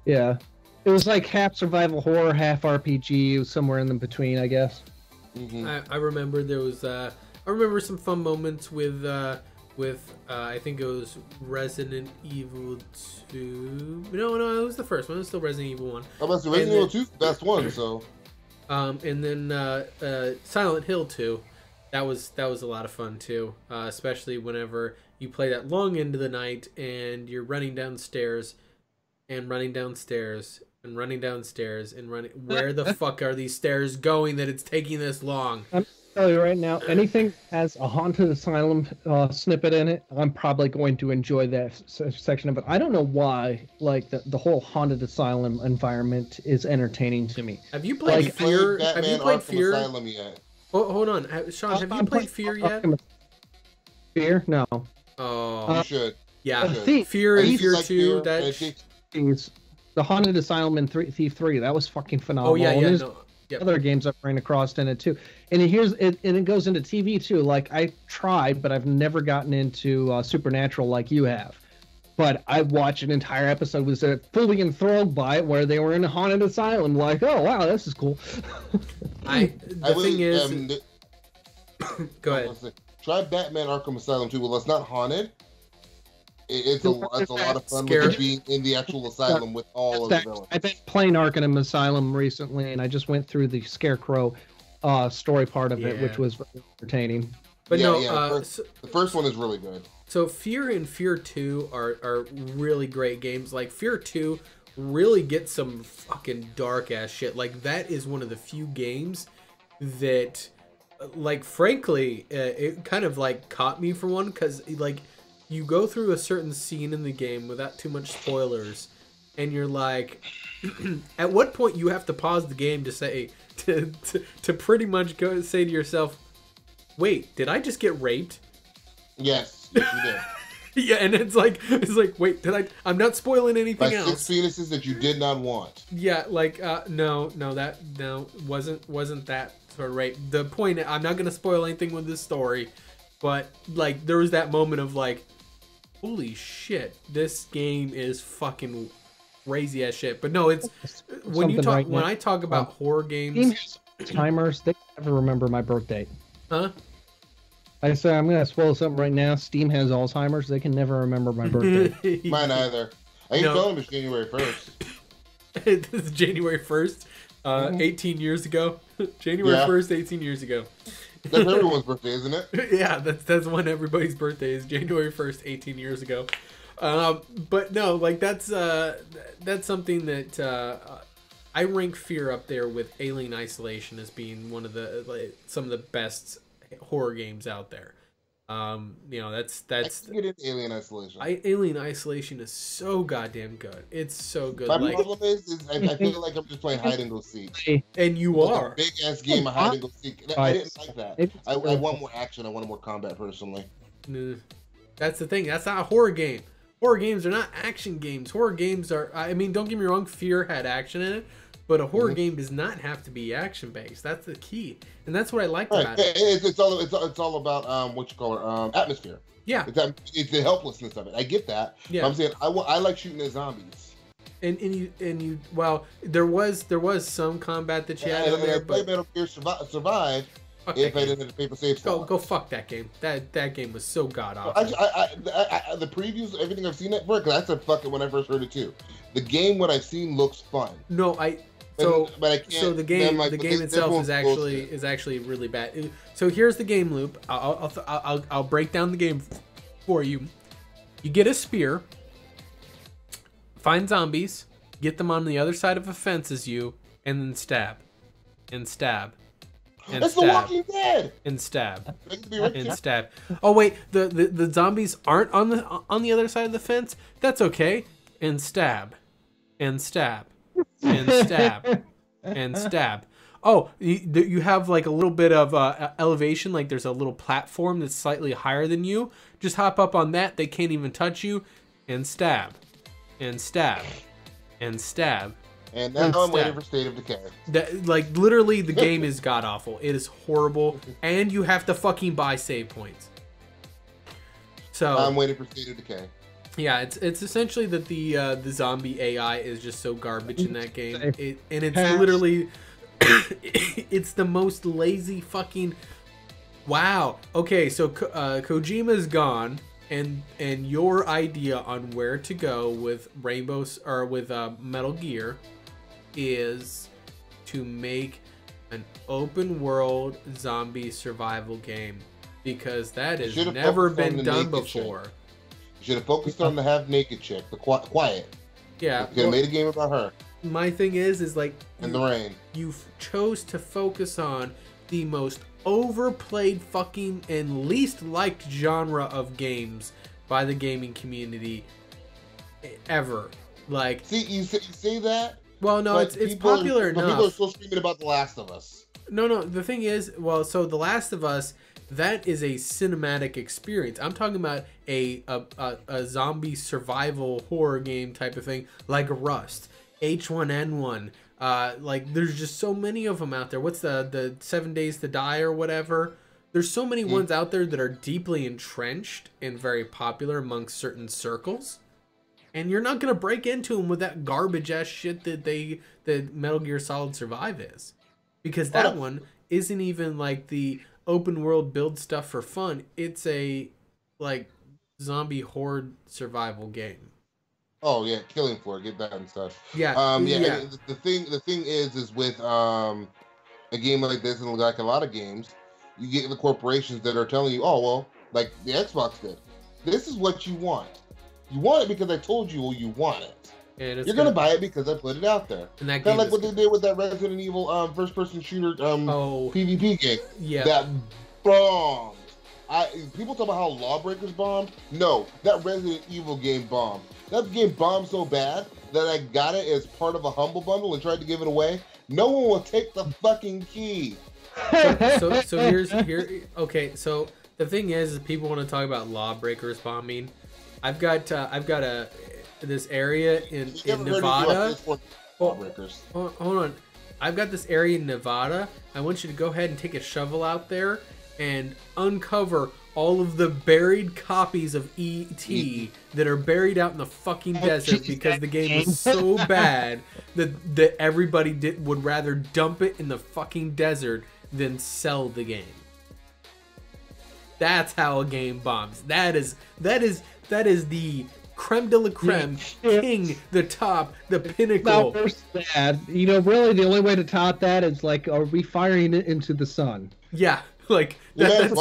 Yeah. It was like half survival horror, half RPG, somewhere in the between, I guess. Mm-hmm. I remember there was I remember some fun moments with I think it was Resident Evil 2. No, it was the first one. It was still Resident Evil 1. Oh, that's Resident Evil 2 is the best one, so. And then Silent Hill 2. That was a lot of fun too, especially whenever you play that long into the night and you're running downstairs and running downstairs and running downstairs and running. Where the fuck are these stairs going that it's taking this long? I'm tell you right now, anything that has a haunted asylum snippet in it, I'm probably going to enjoy that section of it. I don't know why, like the whole haunted asylum environment is entertaining to me. Have you played Fear? Have you played Fear? Asylum yet? Oh, hold on, Sean. Have you played Fear yet? Fear? No. Oh, you should. Yeah, Thief. Fear and Fear like 2. The Haunted Asylum in Thief 3. That was fucking phenomenal. Oh yeah, yeah. No. Yep. Other games I've ran across in it too, and it goes into TV too. Like I tried, but I've never gotten into Supernatural like you have. But I watched an entire episode, was fully enthralled by it, where they were in a haunted asylum. Like, oh wow, this is cool. The thing is, go ahead. Try Batman Arkham Asylum too. Well, it's not haunted. It's a lot of fun with being in the actual asylum with all of the villains. I've been playing Arkham Asylum recently, and I just went through the Scarecrow story part of it, which was very entertaining. But the first one is really good. So Fear and Fear 2 are really great games. Like Fear 2 really gets some fucking dark ass shit. Like that is one of the few games that, like, frankly, it kind of like caught me for one, because like, you go through a certain scene in the game without too much spoilers, and you're like, at what point you have to pause the game to say, to pretty much go say to yourself, wait, did I just get raped? Yes, you did. Yeah, and it's like, wait, I'm not spoiling anything by else. 6 penises that you did not want. Yeah, like, no, wasn't that sort of rape. The point, I'm not going to spoil anything with this story, but, like, there was that moment of, like, holy shit, this game is fucking crazy as shit. But no, it's when I talk about horror games, timers, they never remember my birth date. Huh? I say I'm gonna spoil something right now. Steam has Alzheimer's. They can never remember my birthday. Mine either. I can tell them it's January 1st. This is January 1st, 18 years ago. January 1st, 18 years ago. That's everyone's birthday, isn't it? Yeah, that's when everybody's birthday is, January 1st, 18 years ago. But no, like that's something that I rank Fear up there with Alien Isolation as being one of the some of the best horror games out there. You know, that's I can get into Alien Isolation. Alien Isolation is so goddamn good. It's so good. My problem is I feel like I'm just playing hide and go seek. And you are a big ass game of hide and go seek. I didn't like that. I want more action. I want more combat personally. That's the thing. That's not a horror game. Horror games are not action games. Horror games are. I mean, don't get me wrong. Fear had action in it. But a horror game does not have to be action based. That's the key, and that's what I liked about it. It's all about what you call it, atmosphere. Yeah, it's the helplessness of it. I get that. Yeah, but I'm saying I like shooting at zombies. And you well, there was some combat that you had in there, but Metal Gear Survive. If I didn't have the paper save slot. Go fuck that game. That game was so god awful. The previews, everything I've seen it for, because that's a fucking when I first heard it too. The game, what I've seen, looks fun. No, So the game itself is actually really bad. So here's the game loop. I'll break down the game for you. You get a spear, find zombies, get them on the other side of a fence as you, and then stab, and stab, and That's stab, The Walking Dead. And stab, and stab. Oh wait, the zombies aren't on the other side of the fence. That's okay. And stab, and stab. And stab and stab. Oh, you have like a little bit of elevation, like there's a little platform that's slightly higher than you. Just hop up on that. They can't even touch you. And stab, and stab, and stab. And now I'm waiting for State of Decay. Like literally, the game is god awful. It is horrible, and you have to fucking buy save points. So I'm waiting for State of Decay. Yeah, it's essentially that the zombie AI is just so garbage in that game, and it's literally it's the most lazy fucking. Wow. Okay, so Kojima's gone, and your idea on where to go with Metal Gear is to make an open world zombie survival game, because that has never been done before. Should have focused on the half-naked chick, the quiet. Yeah. Could have made a game about her. My thing is like... In the rain. You chose to focus on the most overplayed fucking and least liked genre of games by the gaming community ever. Like... See, you say that? Well, no, it's popular enough. But people are still screaming about The Last of Us. No, the thing is, well, so The Last of Us... That is a cinematic experience. I'm talking about a zombie survival horror game type of thing, like Rust, H1N1. Like there's just so many of them out there. What's the 7 Days to Die or whatever? There's so many ones out there that are deeply entrenched and very popular amongst certain circles. And you're not gonna break into them with that garbage ass shit that Metal Gear Solid Survive is, because that one isn't even like the open world build stuff for fun. It's a like zombie horde survival game. Oh yeah, Killing Floor, get that and stuff. Yeah. The thing is with a game like this, and like a lot of games, you get the corporations that are telling you, oh well, like the Xbox did. This is what you want. You want it because I told you you want it. And you're gonna buy it because I put it out there. And that kind of like what they did with that Resident Evil first-person shooter PvP game. Yeah. That bombed. People talk about how Lawbreakers bombed. No, that Resident Evil game bombed. That game bombed so bad that I got it as part of a Humble Bundle and tried to give it away. No one will take the fucking key. So here's okay. So the thing is people want to talk about Lawbreakers bombing. I've got this area in Nevada. Hold on. I've got this area in Nevada. I want you to go ahead and take a shovel out there and uncover all of the buried copies of E.T. that are buried out in the fucking desert because the game was so bad that everybody would rather dump it in the fucking desert than sell the game. That's how a game bombs. That is the creme de la creme, king, the top, the pinnacle. Not worse than that. You know, really, the only way to top that is like, are we firing it into the sun? Yeah, like that's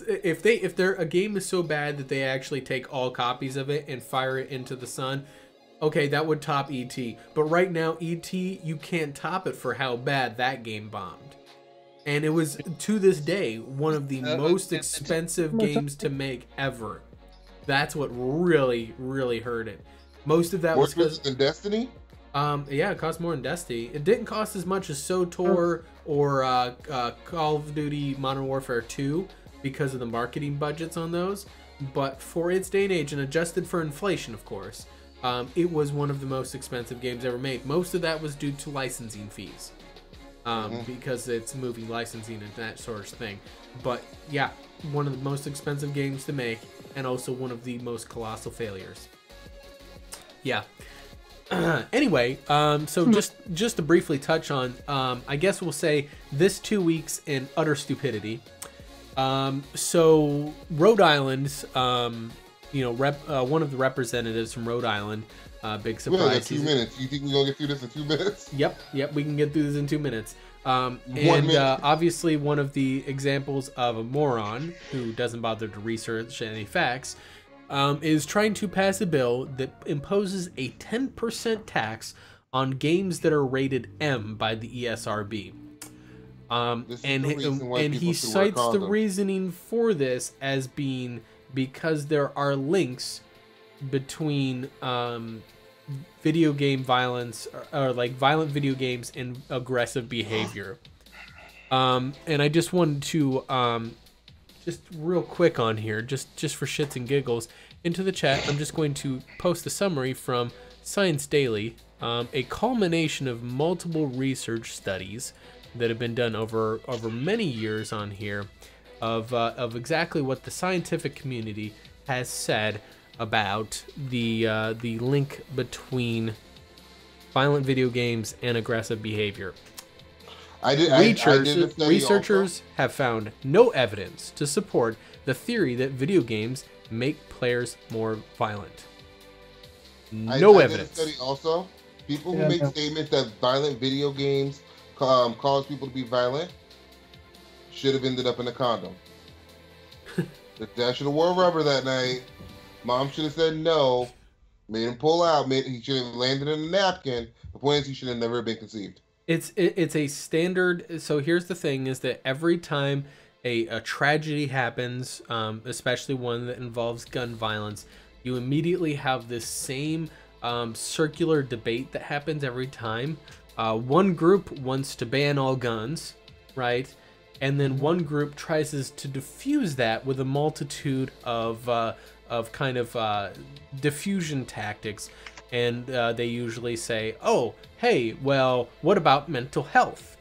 if a game is so bad that they actually take all copies of it and fire it into the sun. Okay, that would top E.T. But right now, E.T., you can't top it for how bad that game bombed. And it was, to this day, one of the most expensive games to make ever. That's what really, really hurt it. Most of that was because than Destiny. Yeah, it cost more than Destiny. It didn't cost as much as SWTOR or Call of Duty Modern Warfare 2 because of the marketing budgets on those. But for its day and age, and adjusted for inflation, of course, it was one of the most expensive games ever made. Most of that was due to licensing fees. Because it's movie licensing and that sort of thing. But yeah, one of the most expensive games to make, and also one of the most colossal failures. Yeah. Anyway, so just to briefly touch on, I guess we'll say this 2 weeks in utter stupidity. So Rhode Island's, one of the representatives from Rhode Island. Big surprise. We only got 2 minutes. You think we're going to get through this in 2 minutes? Yep, we can get through this in 2 minutes. Obviously one of the examples of a moron who doesn't bother to research any facts is trying to pass a bill that imposes a 10% tax on games that are rated M by the ISRC. And he cites the reasoning for this as being because there are links between video game violence or like violent video games and aggressive behavior. And I just wanted to just real quick on here, just for shits and giggles, into the chat, I'm just going to post a summary from Science Daily, a culmination of multiple research studies that have been done over many years on here of exactly what the scientific community has said about the link between violent video games and aggressive behavior. Researchers have found no evidence to support the theory that video games make players more violent. No evidence. Did a study also. People who make statements that violent video games cause people to be violent should have ended up in a condom. The dad should have wore rubber that night. Mom should have said no, made him pull out, he should have landed in a napkin. The point is he should have never been conceived. It's a standard. So here's the thing, is that every time a tragedy happens, especially one that involves gun violence, you immediately have this same circular debate that happens every time. One group wants to ban all guns, right? And then one group tries to diffuse that with a multitude of diffusion tactics, and they usually say, oh, hey, well, what about mental health?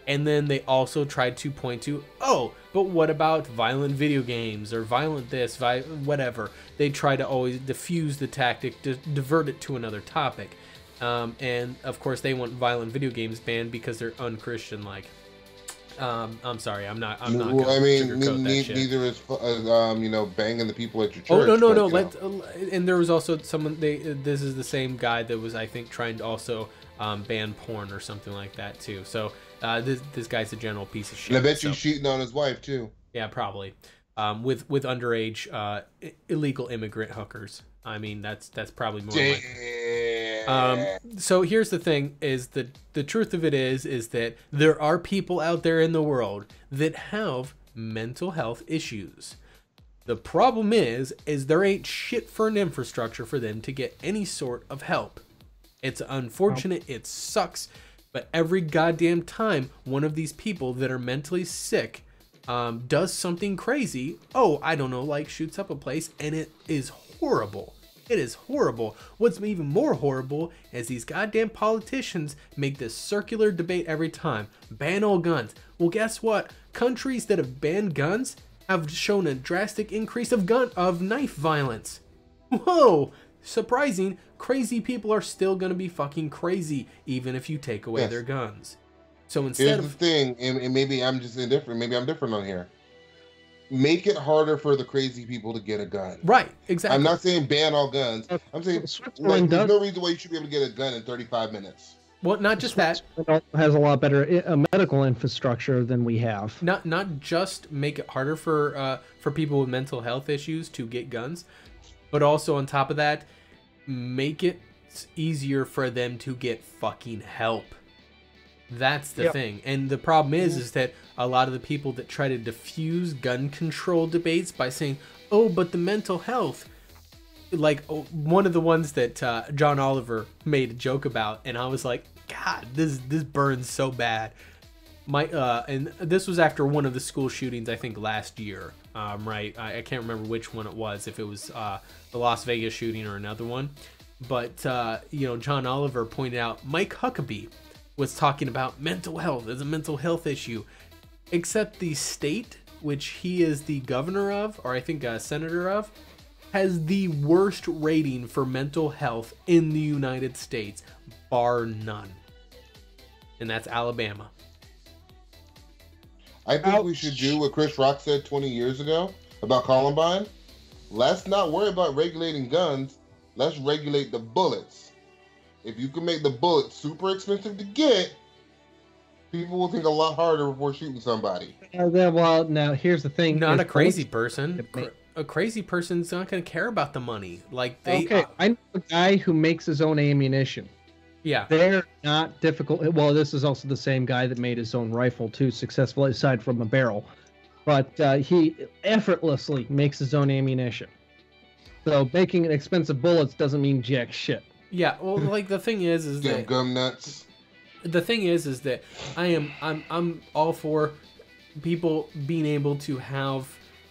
And then they also try to point to, oh, but what about violent video games or violent this, whatever. They try to always diffuse the tactic, to divert it to another topic. And of course they want violent video games banned because they're unchristian-like. I'm sorry, I'm not. Well, I mean, neither is banging the people at your church. Oh no. And there was also someone. This is the same guy that was, I think, trying to also ban porn or something like that too. So this guy's a general piece of shit. And I bet you cheating on his wife too. Yeah, probably. With underage illegal immigrant hookers. I mean, that's probably more likely. So here's the thing, is that the truth of it is that there are people out there in the world that have mental health issues. The problem is there ain't shit for an infrastructure for them to get any sort of help. It's unfortunate, it sucks, but every goddamn time one of these people that are mentally sick does something crazy, like shoots up a place, and it is horrible. It is horrible. What's even more horrible is these goddamn politicians make this circular debate every time. Ban all guns. Well, guess what? Countries that have banned guns have shown a drastic increase of knife violence. Whoa! Surprising. Crazy people are still gonna be fucking crazy, even if you take away their guns. So instead Here's the thing, and maybe I'm just indifferent. Maybe I'm different on here. make it harder for the crazy people to get a gun. Right, exactly. I'm not saying ban all guns. I'm saying like, there's no reason why you should be able to get a gun in 35 minutes. Well, not just that. Has a lot better medical infrastructure than we have. Not just make it harder for people with mental health issues to get guns, but also on top of that, make it easier for them to get fucking help. That's the thing. And the problem is that a lot of the people that try to diffuse gun control debates by saying, oh, but the mental health, like one of the ones that John Oliver made a joke about, and I was like, God, this burns so bad. And this was after one of the school shootings, I think last year, right? I can't remember which one it was, if it was the Las Vegas shooting or another one. But, John Oliver pointed out Mike Huckabee was talking about mental health as a mental health issue, except the state, which he is the governor of, or I think a senator of, has the worst rating for mental health in the United States, bar none. And that's Alabama. I think we should do what Chris Rock said 20 years ago about Columbine. Let's not worry about regulating guns. Let's regulate the bullets. If you can make the bullets super expensive to get, people will think a lot harder before shooting somebody. Well, now here's the thing. Not a crazy person. A crazy person's not going to care about the money. Like I know a guy who makes his own ammunition. Yeah. They're not difficult. Well, this is also the same guy that made his own rifle too, successfully, aside from a barrel. But he effortlessly makes his own ammunition. So making expensive bullets doesn't mean jack shit. Yeah, well, like the thing is that gum nuts. The thing is that I'm all for people being able to have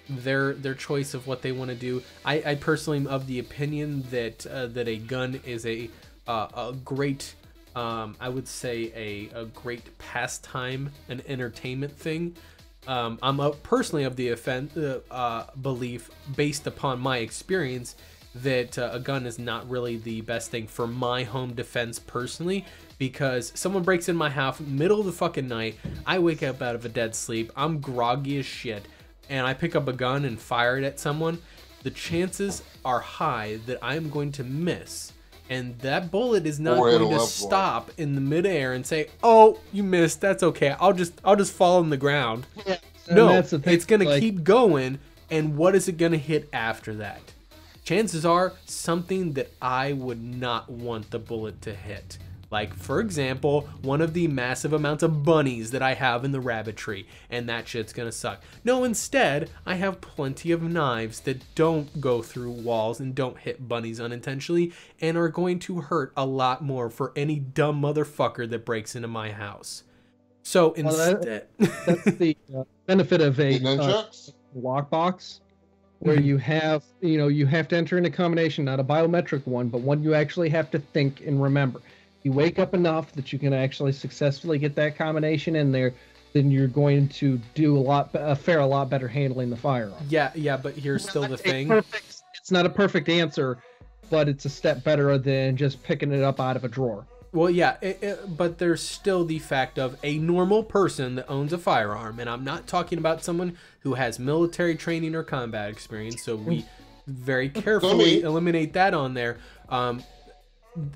their choice of what they want to do. I personally am of the opinion that that a gun is a great, I would say a great pastime, an entertainment thing. I'm personally of the belief, based upon my experience, that a gun is not really the best thing for my home defense personally, because someone breaks in my house middle of the fucking night, I wake up out of a dead sleep, I'm groggy as shit, and I pick up a gun and fire it at someone, the chances are high that I'm going to miss, and that bullet is not going to stop in the midair and say, oh, you missed, that's okay, I'll just fall on the ground. Yeah, no, it's gonna keep going, and what is it gonna hit after that? Chances are something that I would not want the bullet to hit. Like, for example, one of the massive amounts of bunnies that I have in the rabbit tree, and that shit's gonna suck. No, instead, I have plenty of knives that don't go through walls and don't hit bunnies unintentionally, and are going to hurt a lot more for any dumb motherfucker that breaks into my house. So instead... that's the benefit of a lockbox. Where you have, you have to enter in a combination, not a biometric one, but one you actually have to think and remember. You wake up enough that you can actually successfully get that combination in there, then you're going to do fare a lot better handling the firearm. Yeah, but here's still the thing. It's not a perfect answer, but it's a step better than just picking it up out of a drawer. Well, yeah, but there's still the fact of a normal person that owns a firearm, and I'm not talking about someone who has military training or combat experience, so we very carefully eliminate that on there.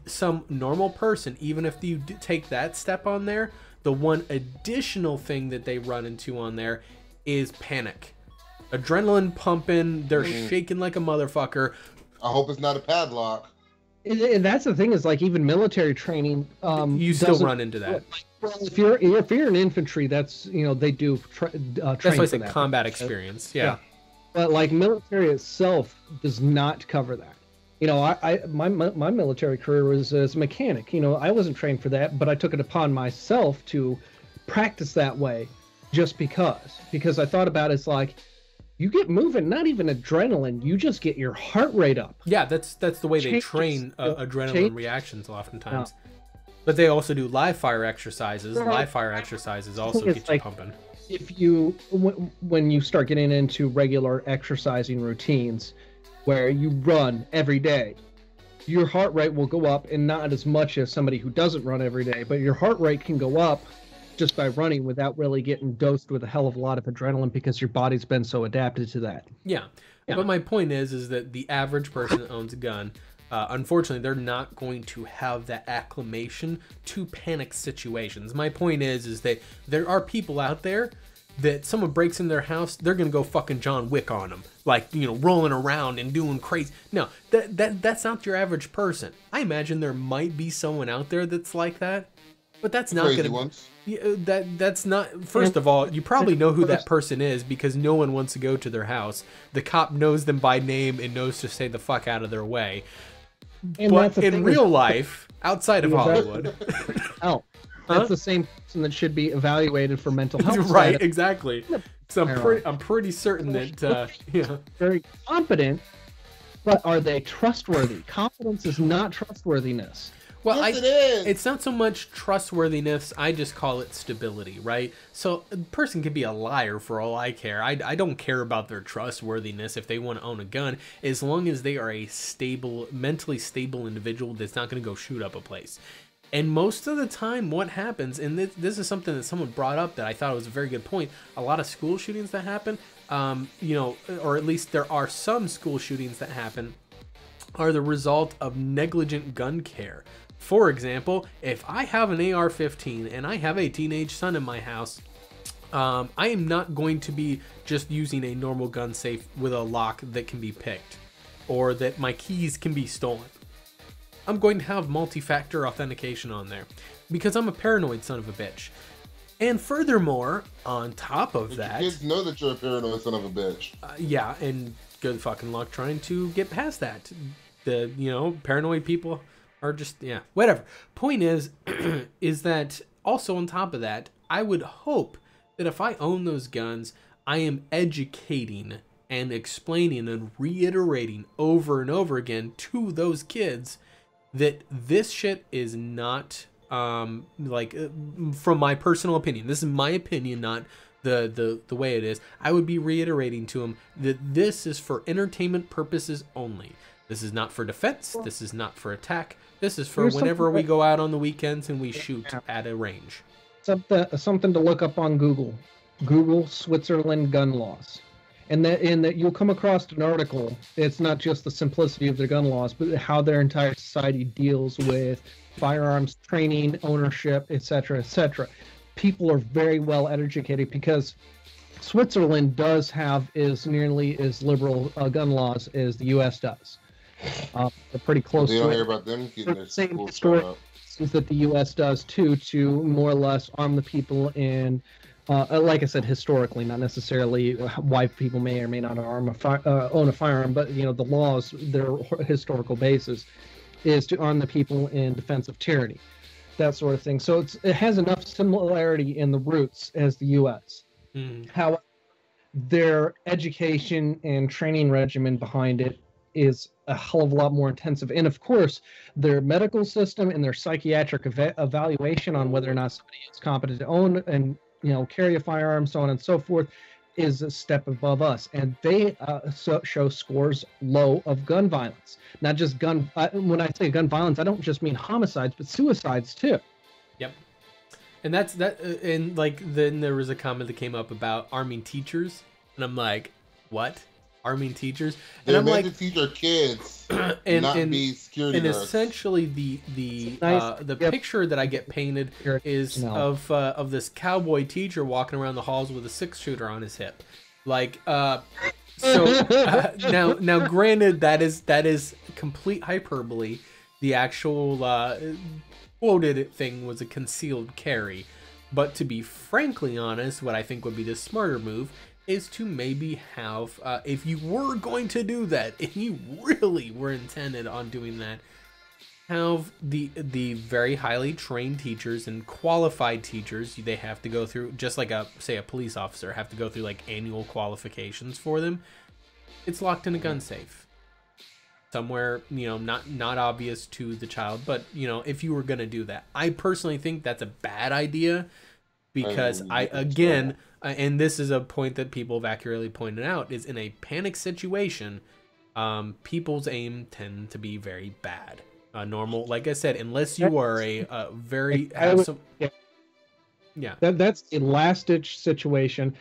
Some normal person, even if you take that step on there, the one additional thing that they run into on there is panic. Adrenaline pumping, they're shaking like a motherfucker. I hope it's not a padlock. And that's the thing, is like even military training, you still run into that. Well, if you're in infantry, that's they do train. That's why I say combat experience. Yeah. But like military itself does not cover that. My military career was as a mechanic. I wasn't trained for that, but I took it upon myself to practice that way, just because I thought about it, it's like, you get moving, not even adrenaline, you just get your heart rate up. Yeah, that's the way they train adrenaline reactions oftentimes. But they also do live fire exercises. Live fire exercises also get you pumping. If when you start getting into regular exercising routines where you run every day, your heart rate will go up, and not as much as somebody who doesn't run every day, but your heart rate can go up just by running without really getting dosed with a hell of a lot of adrenaline because your body's been so adapted to that. Yeah. But my point is that the average person that owns a gun, unfortunately, they're not going to have that acclimation to panic situations. My point is that there are people out there that someone breaks in their house, they're gonna go fucking John Wick on them, like, you know, rolling around and doing crazy. No, that's not your average person. I imagine there might be someone out there that's like that, but that's not crazy gonna. Ones. That's not. First of all, you probably know who that person is because no one wants to go to their house. The cop knows them by name and knows to stay the fuck out of their way. And but in real life, outside of Hollywood, that's the same person that should be evaluated for mental health. Right, exactly. So I'm pretty certain that very competent, but are they trustworthy? Competence is not trustworthiness. Well, yes, it is. It's not so much trustworthiness. I just call it stability, right? So a person could be a liar for all I care. I don't care about their trustworthiness if they want to own a gun, as long as they are a stable, mentally stable individual that's not going to go shoot up a place. And most of the time what happens, and this is something that someone brought up that I thought was a very good point, a lot of school shootings that happen, or at least there are some school shootings that happen, are the result of negligent gun care. For example, if I have an AR-15 and I have a teenage son in my house, I am not going to be just using a normal gun safe with a lock that can be picked, or that my keys can be stolen. I'm going to have multi-factor authentication on there because I'm a paranoid son of a bitch. And furthermore, on top of that, kids know that you're a paranoid son of a bitch. Yeah, and good fucking luck trying to get past that. Paranoid people are just, whatever. Point is, is that also on top of that, I would hope that if I own those guns, I am educating and explaining and reiterating over and over again to those kids that this shit is not, from my personal opinion, this is my opinion, not the way it is. I would be reiterating to them that this is for entertainment purposes only. This is not for defense. This is not for attack. This is for whenever we go out on the weekends and we shoot at a range. Something to look up on Google. Google Switzerland gun laws. And that you'll come across an article. It's not just the simplicity of their gun laws, but how their entire society deals with firearms training, ownership, etc., etc. People are very well educated because Switzerland does have as nearly as liberal gun laws as the U.S. does. They're pretty close. You don't hear about them getting their same historic things that the U.S. does too, to more or less arm the people in. Like I said, historically, not necessarily why people may or may not own a firearm, but the laws, their historical basis is to arm the people in defense of tyranny, that sort of thing. So it has enough similarity in the roots as the U.S. However, their education and training regimen behind it is a hell of a lot more intensive, and of course, their medical system and their psychiatric evaluation on whether or not somebody is competent to own and carry a firearm, so on and so forth, is a step above us. And they show scores low of gun violence. Not just when I say gun violence, I don't just mean homicides, but suicides too. Yep. And that's that. And then there was a comment that came up about arming teachers, and I'm like, what? Arming teachers? And I'm like, to teach our kids not be security and guards. Essentially the picture that I get painted is of this cowboy teacher walking around the halls with a 6-shooter on his hip. Now granted, that is complete hyperbole. The actual quoted thing was a concealed carry, but to be frankly honest, what I think would be the smarter move is to maybe have, if you were going to do that, if you really were intended on doing that, have the very highly trained teachers and qualified teachers. They have to go through, just like a police officer, have to go through annual qualifications for them. It's locked in a gun safe somewhere, not obvious to the child, but if you were gonna do that, I personally think that's a bad idea, because and this is a point that people have accurately pointed out, is in a panic situation, people's aim tend to be very bad. Normal, like I said, unless you are Yeah. That's a last-ditch situation.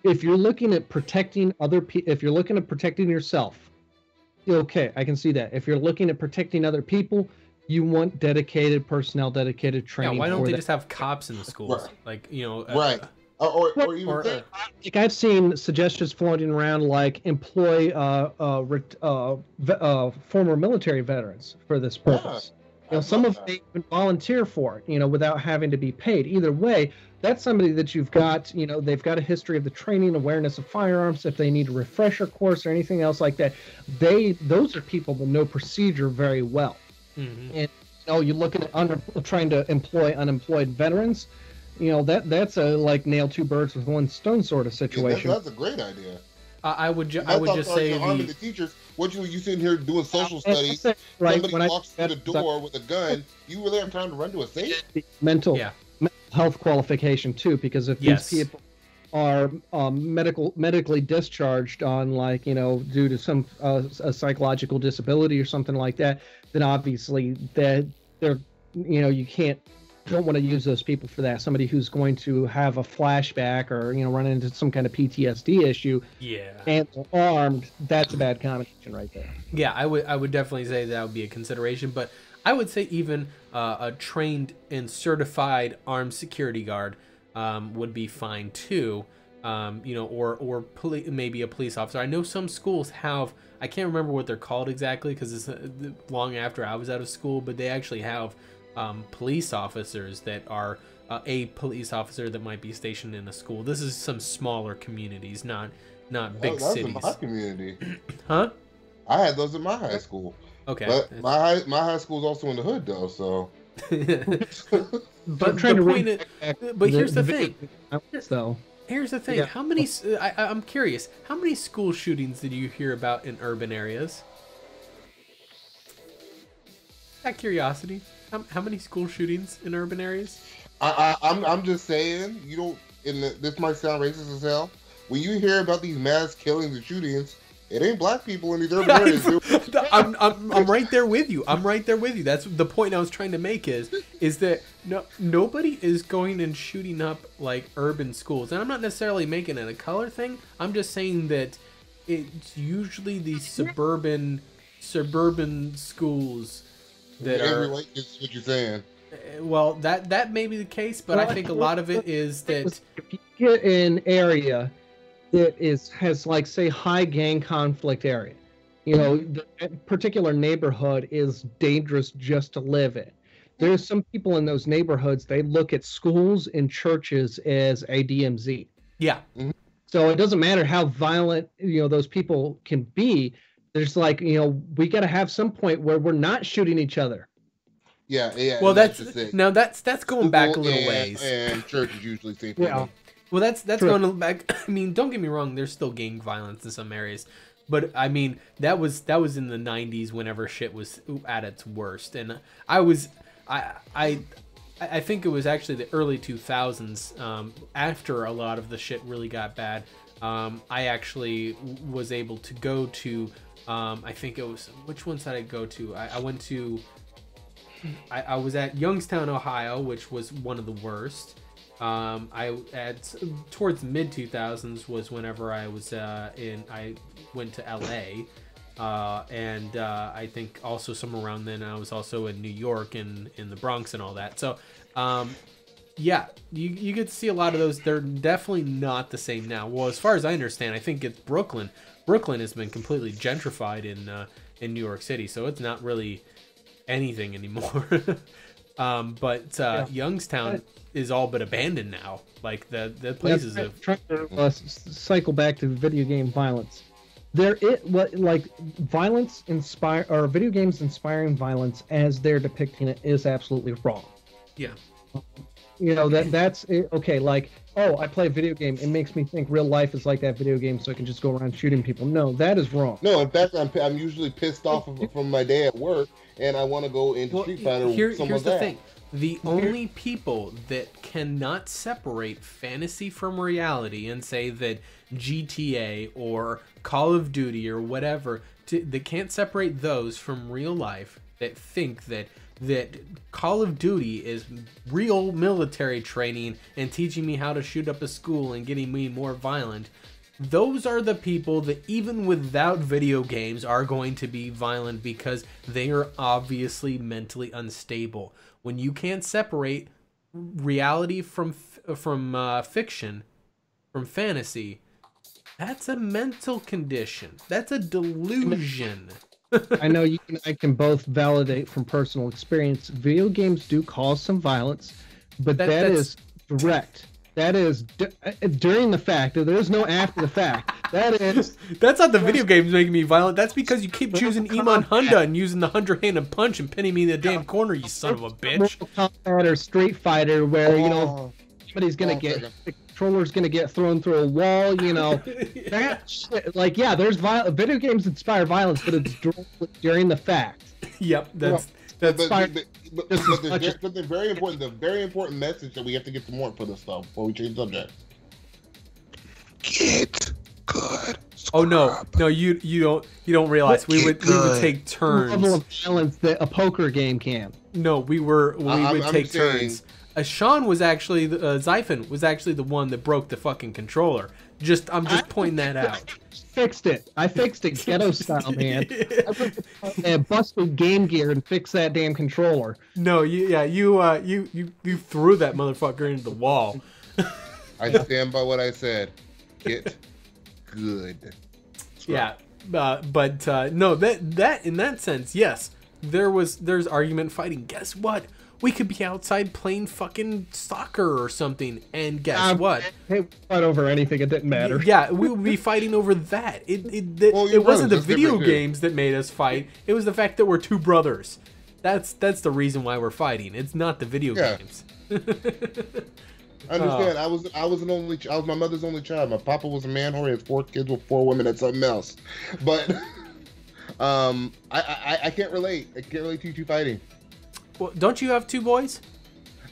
If you're looking at protecting other people, if you're looking at protecting yourself, okay, I can see that. If you're looking at protecting other people, you want dedicated personnel, dedicated training. Yeah, why don't they that. just have cops in the schools? Right. Like, you know, right. Or even like I've seen suggestions floating around, like employ former military veterans for this purpose. Some of them even volunteer for it, without having to be paid. Either way, that's somebody that you've got, they've got a history of the training, awareness of firearms. If they need a refresher course or anything else like that, those are people that know procedure very well. Mm-hmm. And you look at trying to employ unemployed veterans. That's a like nail two birds with one stone sort of situation. Yeah, that's a great idea. I would just say the teachers. What you sitting here doing social studies? Right, somebody walks through the door with a gun. You really have time to run to a safe? Mental health qualification too, because if these people are medically discharged on due to some a psychological disability or something like that, then obviously that they're don't want to use those people for that. Somebody who's going to have a flashback or run into some kind of PTSD issue, and armed, that's a bad combination right there. Yeah, I would definitely say that would be a consideration, but I would say even a trained and certified armed security guard would be fine too. Or maybe a police officer. I know some schools have, I can't remember what they're called exactly because it's long after I was out of school, but they actually have police officers that are a police officer that might be stationed in a school. This is some smaller communities, not big cities. In my community. Huh? I had those in my high school. Okay. But my high school is also in the hood though, so. But here's the thing. Here's the thing. How many? I'm curious. How many school shootings did you hear about in urban areas? Out of curiosity. How many school shootings in urban areas? I'm just saying, this might sound racist as hell. When you hear about these mass killings and shootings, it ain't black people in these urban areas. I'm right there with you. That's the point I was trying to make is that nobody is going and shooting up like urban schools. And I'm not necessarily making it a color thing. I'm just saying that it's usually the suburban schools that are. What you're saying. Well, that may be the case, but I think a lot of it is that if you get an area that has like say high gang conflict area, the particular neighborhood is dangerous just to live in. There's some people in those neighborhoods, they look at schools and churches as a DMZ. Yeah. Mm-hmm. So it doesn't matter how violent those people can be. There's we got to have some point where we're not shooting each other. Yeah. Well, that's going back a little ways. And church is usually safe. Yeah. Well, that's going back. I mean, don't get me wrong. There's still gang violence in some areas, but I mean that was in the 90s whenever shit was at its worst, and I think it was actually the early 2000s after a lot of the shit really got bad. I actually was able to go to. I think it was, which ones did I go to? I went to. I was at Youngstown, Ohio, which was one of the worst. Towards mid 2000s was whenever I was I went to LA, and I think also somewhere around then I was also in New York and in the Bronx and all that. So yeah, you get to see a lot of those. They're definitely not the same now. Well, as far as I understand, I think it's Brooklyn has been completely gentrified in New York City, so it's not really anything anymore. But Youngstown is all but abandoned now. Like the places have. Trying to cycle back to video game violence. Violence or video games inspiring violence as they're depicting it is absolutely wrong. Yeah. That's okay. Like, oh, I play a video game. It makes me think real life is like that video game, so I can just go around shooting people. No, that is wrong. No, in fact, I'm usually pissed off from my day at work, and I want to go into Street Fighter. Here's the thing: the only people that cannot separate fantasy from reality and say that GTA or Call of Duty or whatever that can't separate those from real life, that think that Call of Duty is real military training and teaching me how to shoot up a school and getting me more violent. Those are the people that even without video games are going to be violent because they are obviously mentally unstable. When you can't separate reality from fiction, from fantasy, that's a mental condition. That's a delusion. I know you and I can both validate from personal experience. Video games do cause some violence, but that is direct. That is during the fact. There's no after the fact. That's not the video games making me violent. That's because you keep choosing Iman Honda and using the 100-handed punch and pinning me in the damn corner, you son of a bitch. Mortal Kombat or Street Fighter, where somebody's gonna get the controller's gonna get thrown through a wall. That shit. Like, yeah, there's video games inspire violence, but it's during the fact. Yep, that's. But there's something very important. The very important message that we have to get to more for this stuff before we change subject. Get good. Oh no, you don't realize we would take turns. The level of violence that a poker game can. No, we would take turns. Sean was actually Xaiphen was actually the one that broke the fucking controller. I'm just pointing that out. I fixed it ghetto style, man. I went and busted Game Gear and fixed that damn controller. No, you threw that motherfucker into the wall. I stand by what I said. Get good. Yeah, but no, that in that sense, yes, there's argument fighting. Guess what? We could be outside playing fucking soccer or something, and guess what? Hey, fight over anything. It didn't matter. Yeah, we would be fighting over that. It wasn't the video games that made us fight. It was the fact that we're two brothers. That's the reason why we're fighting. It's not the video games. I understand. I was my mother's only child. My papa was a man whore. He had 4 kids with 4 women. That's something else. But I can't relate. I can't relate to you two fighting. Well, don't you have 2 boys?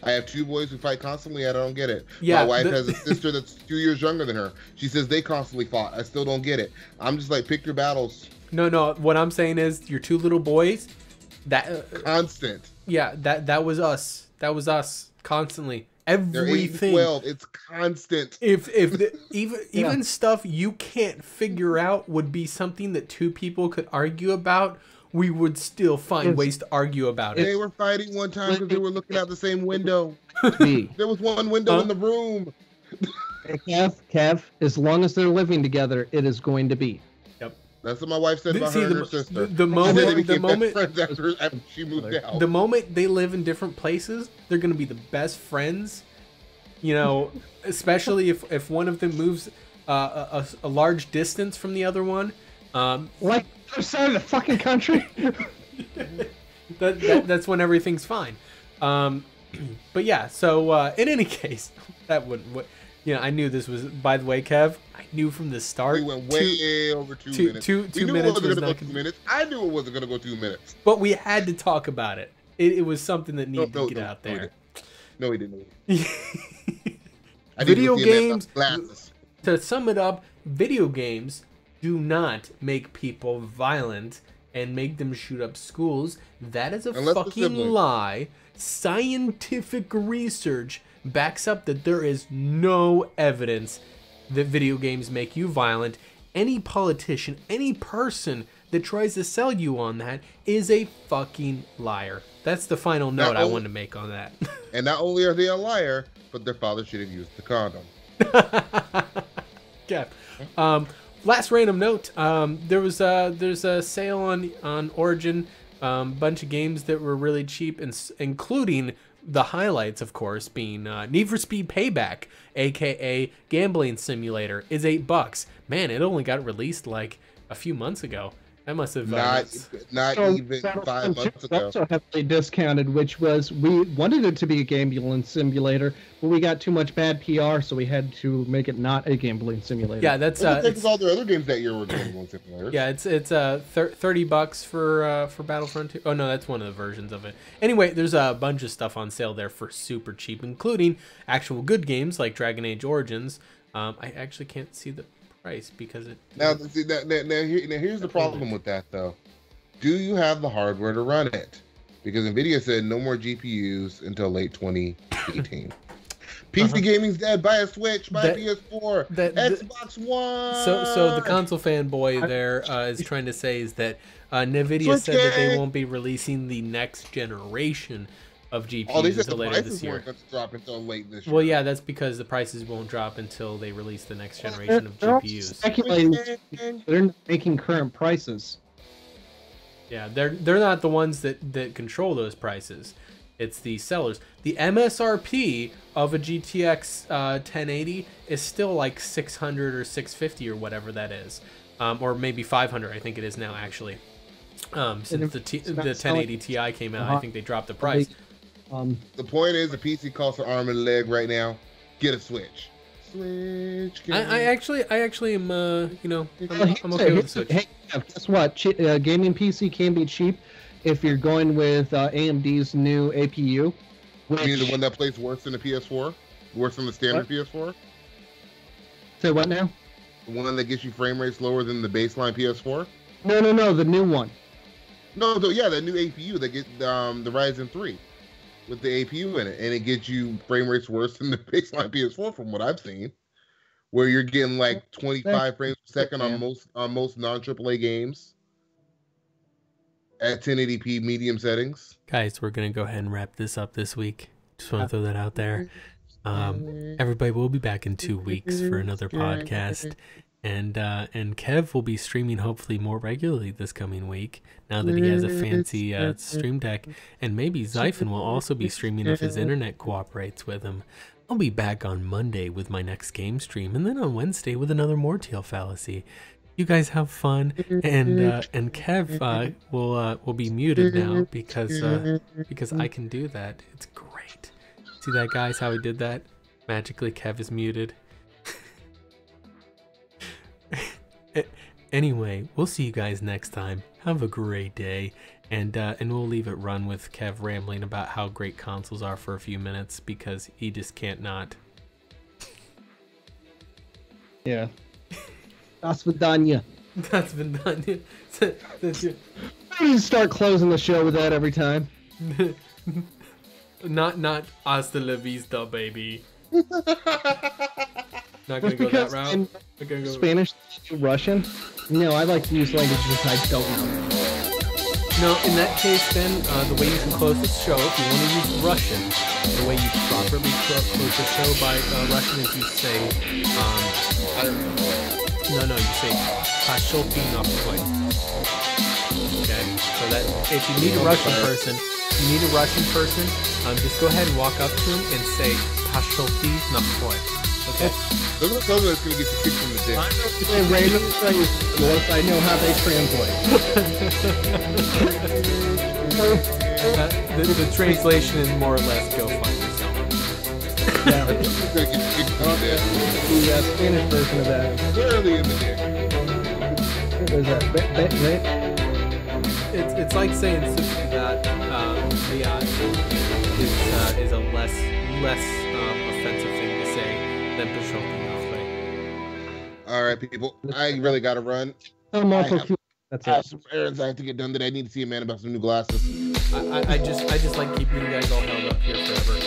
I have 2 boys who fight constantly. I don't get it. Yeah, my wife has a sister that's 2 years younger than her. She says they constantly fought. I still don't get it. I'm just like, pick your battles. No. What I'm saying is, your 2 little boys, that constant. Yeah, that was us. That was us constantly. Everything. They're 8 and 12. It's constant. Even stuff you can't figure out would be something that 2 people could argue about. We would still find ways to argue about it. They were fighting one time because they were looking out the same window. There was one window in the room. Kev, as long as they're living together, it is going to be. Yep. That's what my wife said about her and her sister. The moment after she moved out. The moment they live in different places, they're going to be the best friends. Especially if one of them moves a large distance from the other one. Like the other side of the fucking country. That's when everything's fine. But yeah, so in any case, that wouldn't. I knew this was. By the way, Kev, I knew from the start. We went way over 2 minutes. Two minutes was not 2 minutes. I knew it wasn't going to go 2 minutes. But we had to talk about it. It was something that needed to get out there. No, he didn't. Video games. To sum it up, video games do not make people violent and make them shoot up schools. That is a fucking lie. Scientific research backs up that there is no evidence that video games make you violent. Any politician, any person that tries to sell you on that is a fucking liar. That's the final note I wanted to make on that. And not only are they a liar, but their father should have used the condom. Yeah. Last random note. There's a sale on Origin. Bunch of games that were really cheap, including the highlights, of course, being Need for Speed Payback, aka Gambling Simulator, is $8. Man, it only got released like a few months ago. That must have not even 5 months ago. Also heavily discounted, which was we wanted it to be a gambling simulator, but we got too much bad PR, so we had to make it not a gambling simulator. Yeah, that's all the other games that year were gambling simulators. Yeah, it's $30 for Battlefront 2. Oh no, that's one of the versions of it. Anyway, there's a bunch of stuff on sale there for super cheap, including actual good games like Dragon Age Origins. I actually can't see the price because it. Now here's the problem with that though. Do you have the hardware to run it? Because Nvidia said no more GPUs until late 2018. PC gaming's dead. Buy a Switch. Buy a PS4. Xbox One. So the console fanboy there is trying to say is that Nvidia said that they won't be releasing the next generation of GPUs until later this year. Going to drop until late this year. Well, yeah, that's because the prices won't drop until they release the next generation of GPUs. They're not making current prices. Yeah, they're not the ones that control those prices. It's the sellers. The MSRP of a GTX 1080 is still like 600 or 650 or whatever that is, or maybe 500. I think it is now actually. Since the 1080 Ti came out, I think they dropped the price. The point is, the PC costs an arm and a leg right now. Get a Switch. I actually am. I'm okay with the Switch. Hey, guess what? Gaming PC can be cheap if you're going with AMD's new APU. You mean the one that plays worse than the PS4? Worse than the standard PS4? Say what now? The one that gets you frame rates lower than the baseline PS4? No, the new one. No, that new APU that gets the Ryzen 3 with the APU in it, and it gets you frame rates worse than the baseline PS4 from what I've seen, where you're getting like 25 frames per second on most non-AAA games at 1080p medium settings. Guys, we're gonna go ahead and wrap this up this week. Just want to throw that out there. Everybody, we'll be back in 2 weeks for another podcast. And Kev will be streaming hopefully more regularly this coming week now that he has a fancy stream deck. And maybe Xaiphen will also be streaming if his internet cooperates with him. I'll be back on Monday with my next game stream, and then on Wednesday with another Mortiel fallacy. You guys have fun, and Kev will be muted now because I can do that. It's great. See that, guys? How he did that? Magically, Kev is muted. Anyway, we'll see you guys next time. Have a great day, and we'll leave it run with Kev rambling about how great consoles are for a few minutes because he just can't not. Yeah. Das vidanya. Das vidanya. I need to start closing the show with that every time. not hasta la vista, baby. Not gonna go that route. Spanish, Russian. No, I like to use languages I don't know. No, in that case, then the way you can close the show, if you want to use Russian, the way you properly close the show by Russian is you say, you say "Пошёлки нахуй." Okay, so that if you meet a Russian person, just go ahead and walk up to him and say "Пошёлки нахуй." Okay. Those are that's going to get you kicked in the dick. Random phrases, unless I know how they translate. The translation is more or less "Go fuck yourself." Yeah. You're going to get kicked in the dick. The Spanish version of that. Clearly in the dick. What is that? It's like saying that is a less offensive thing to say than Pashulki. All right, people. I really got to run. That's I have some errands I have to get done today. I need to see a man about some new glasses. I just like keeping you guys all held up here forever.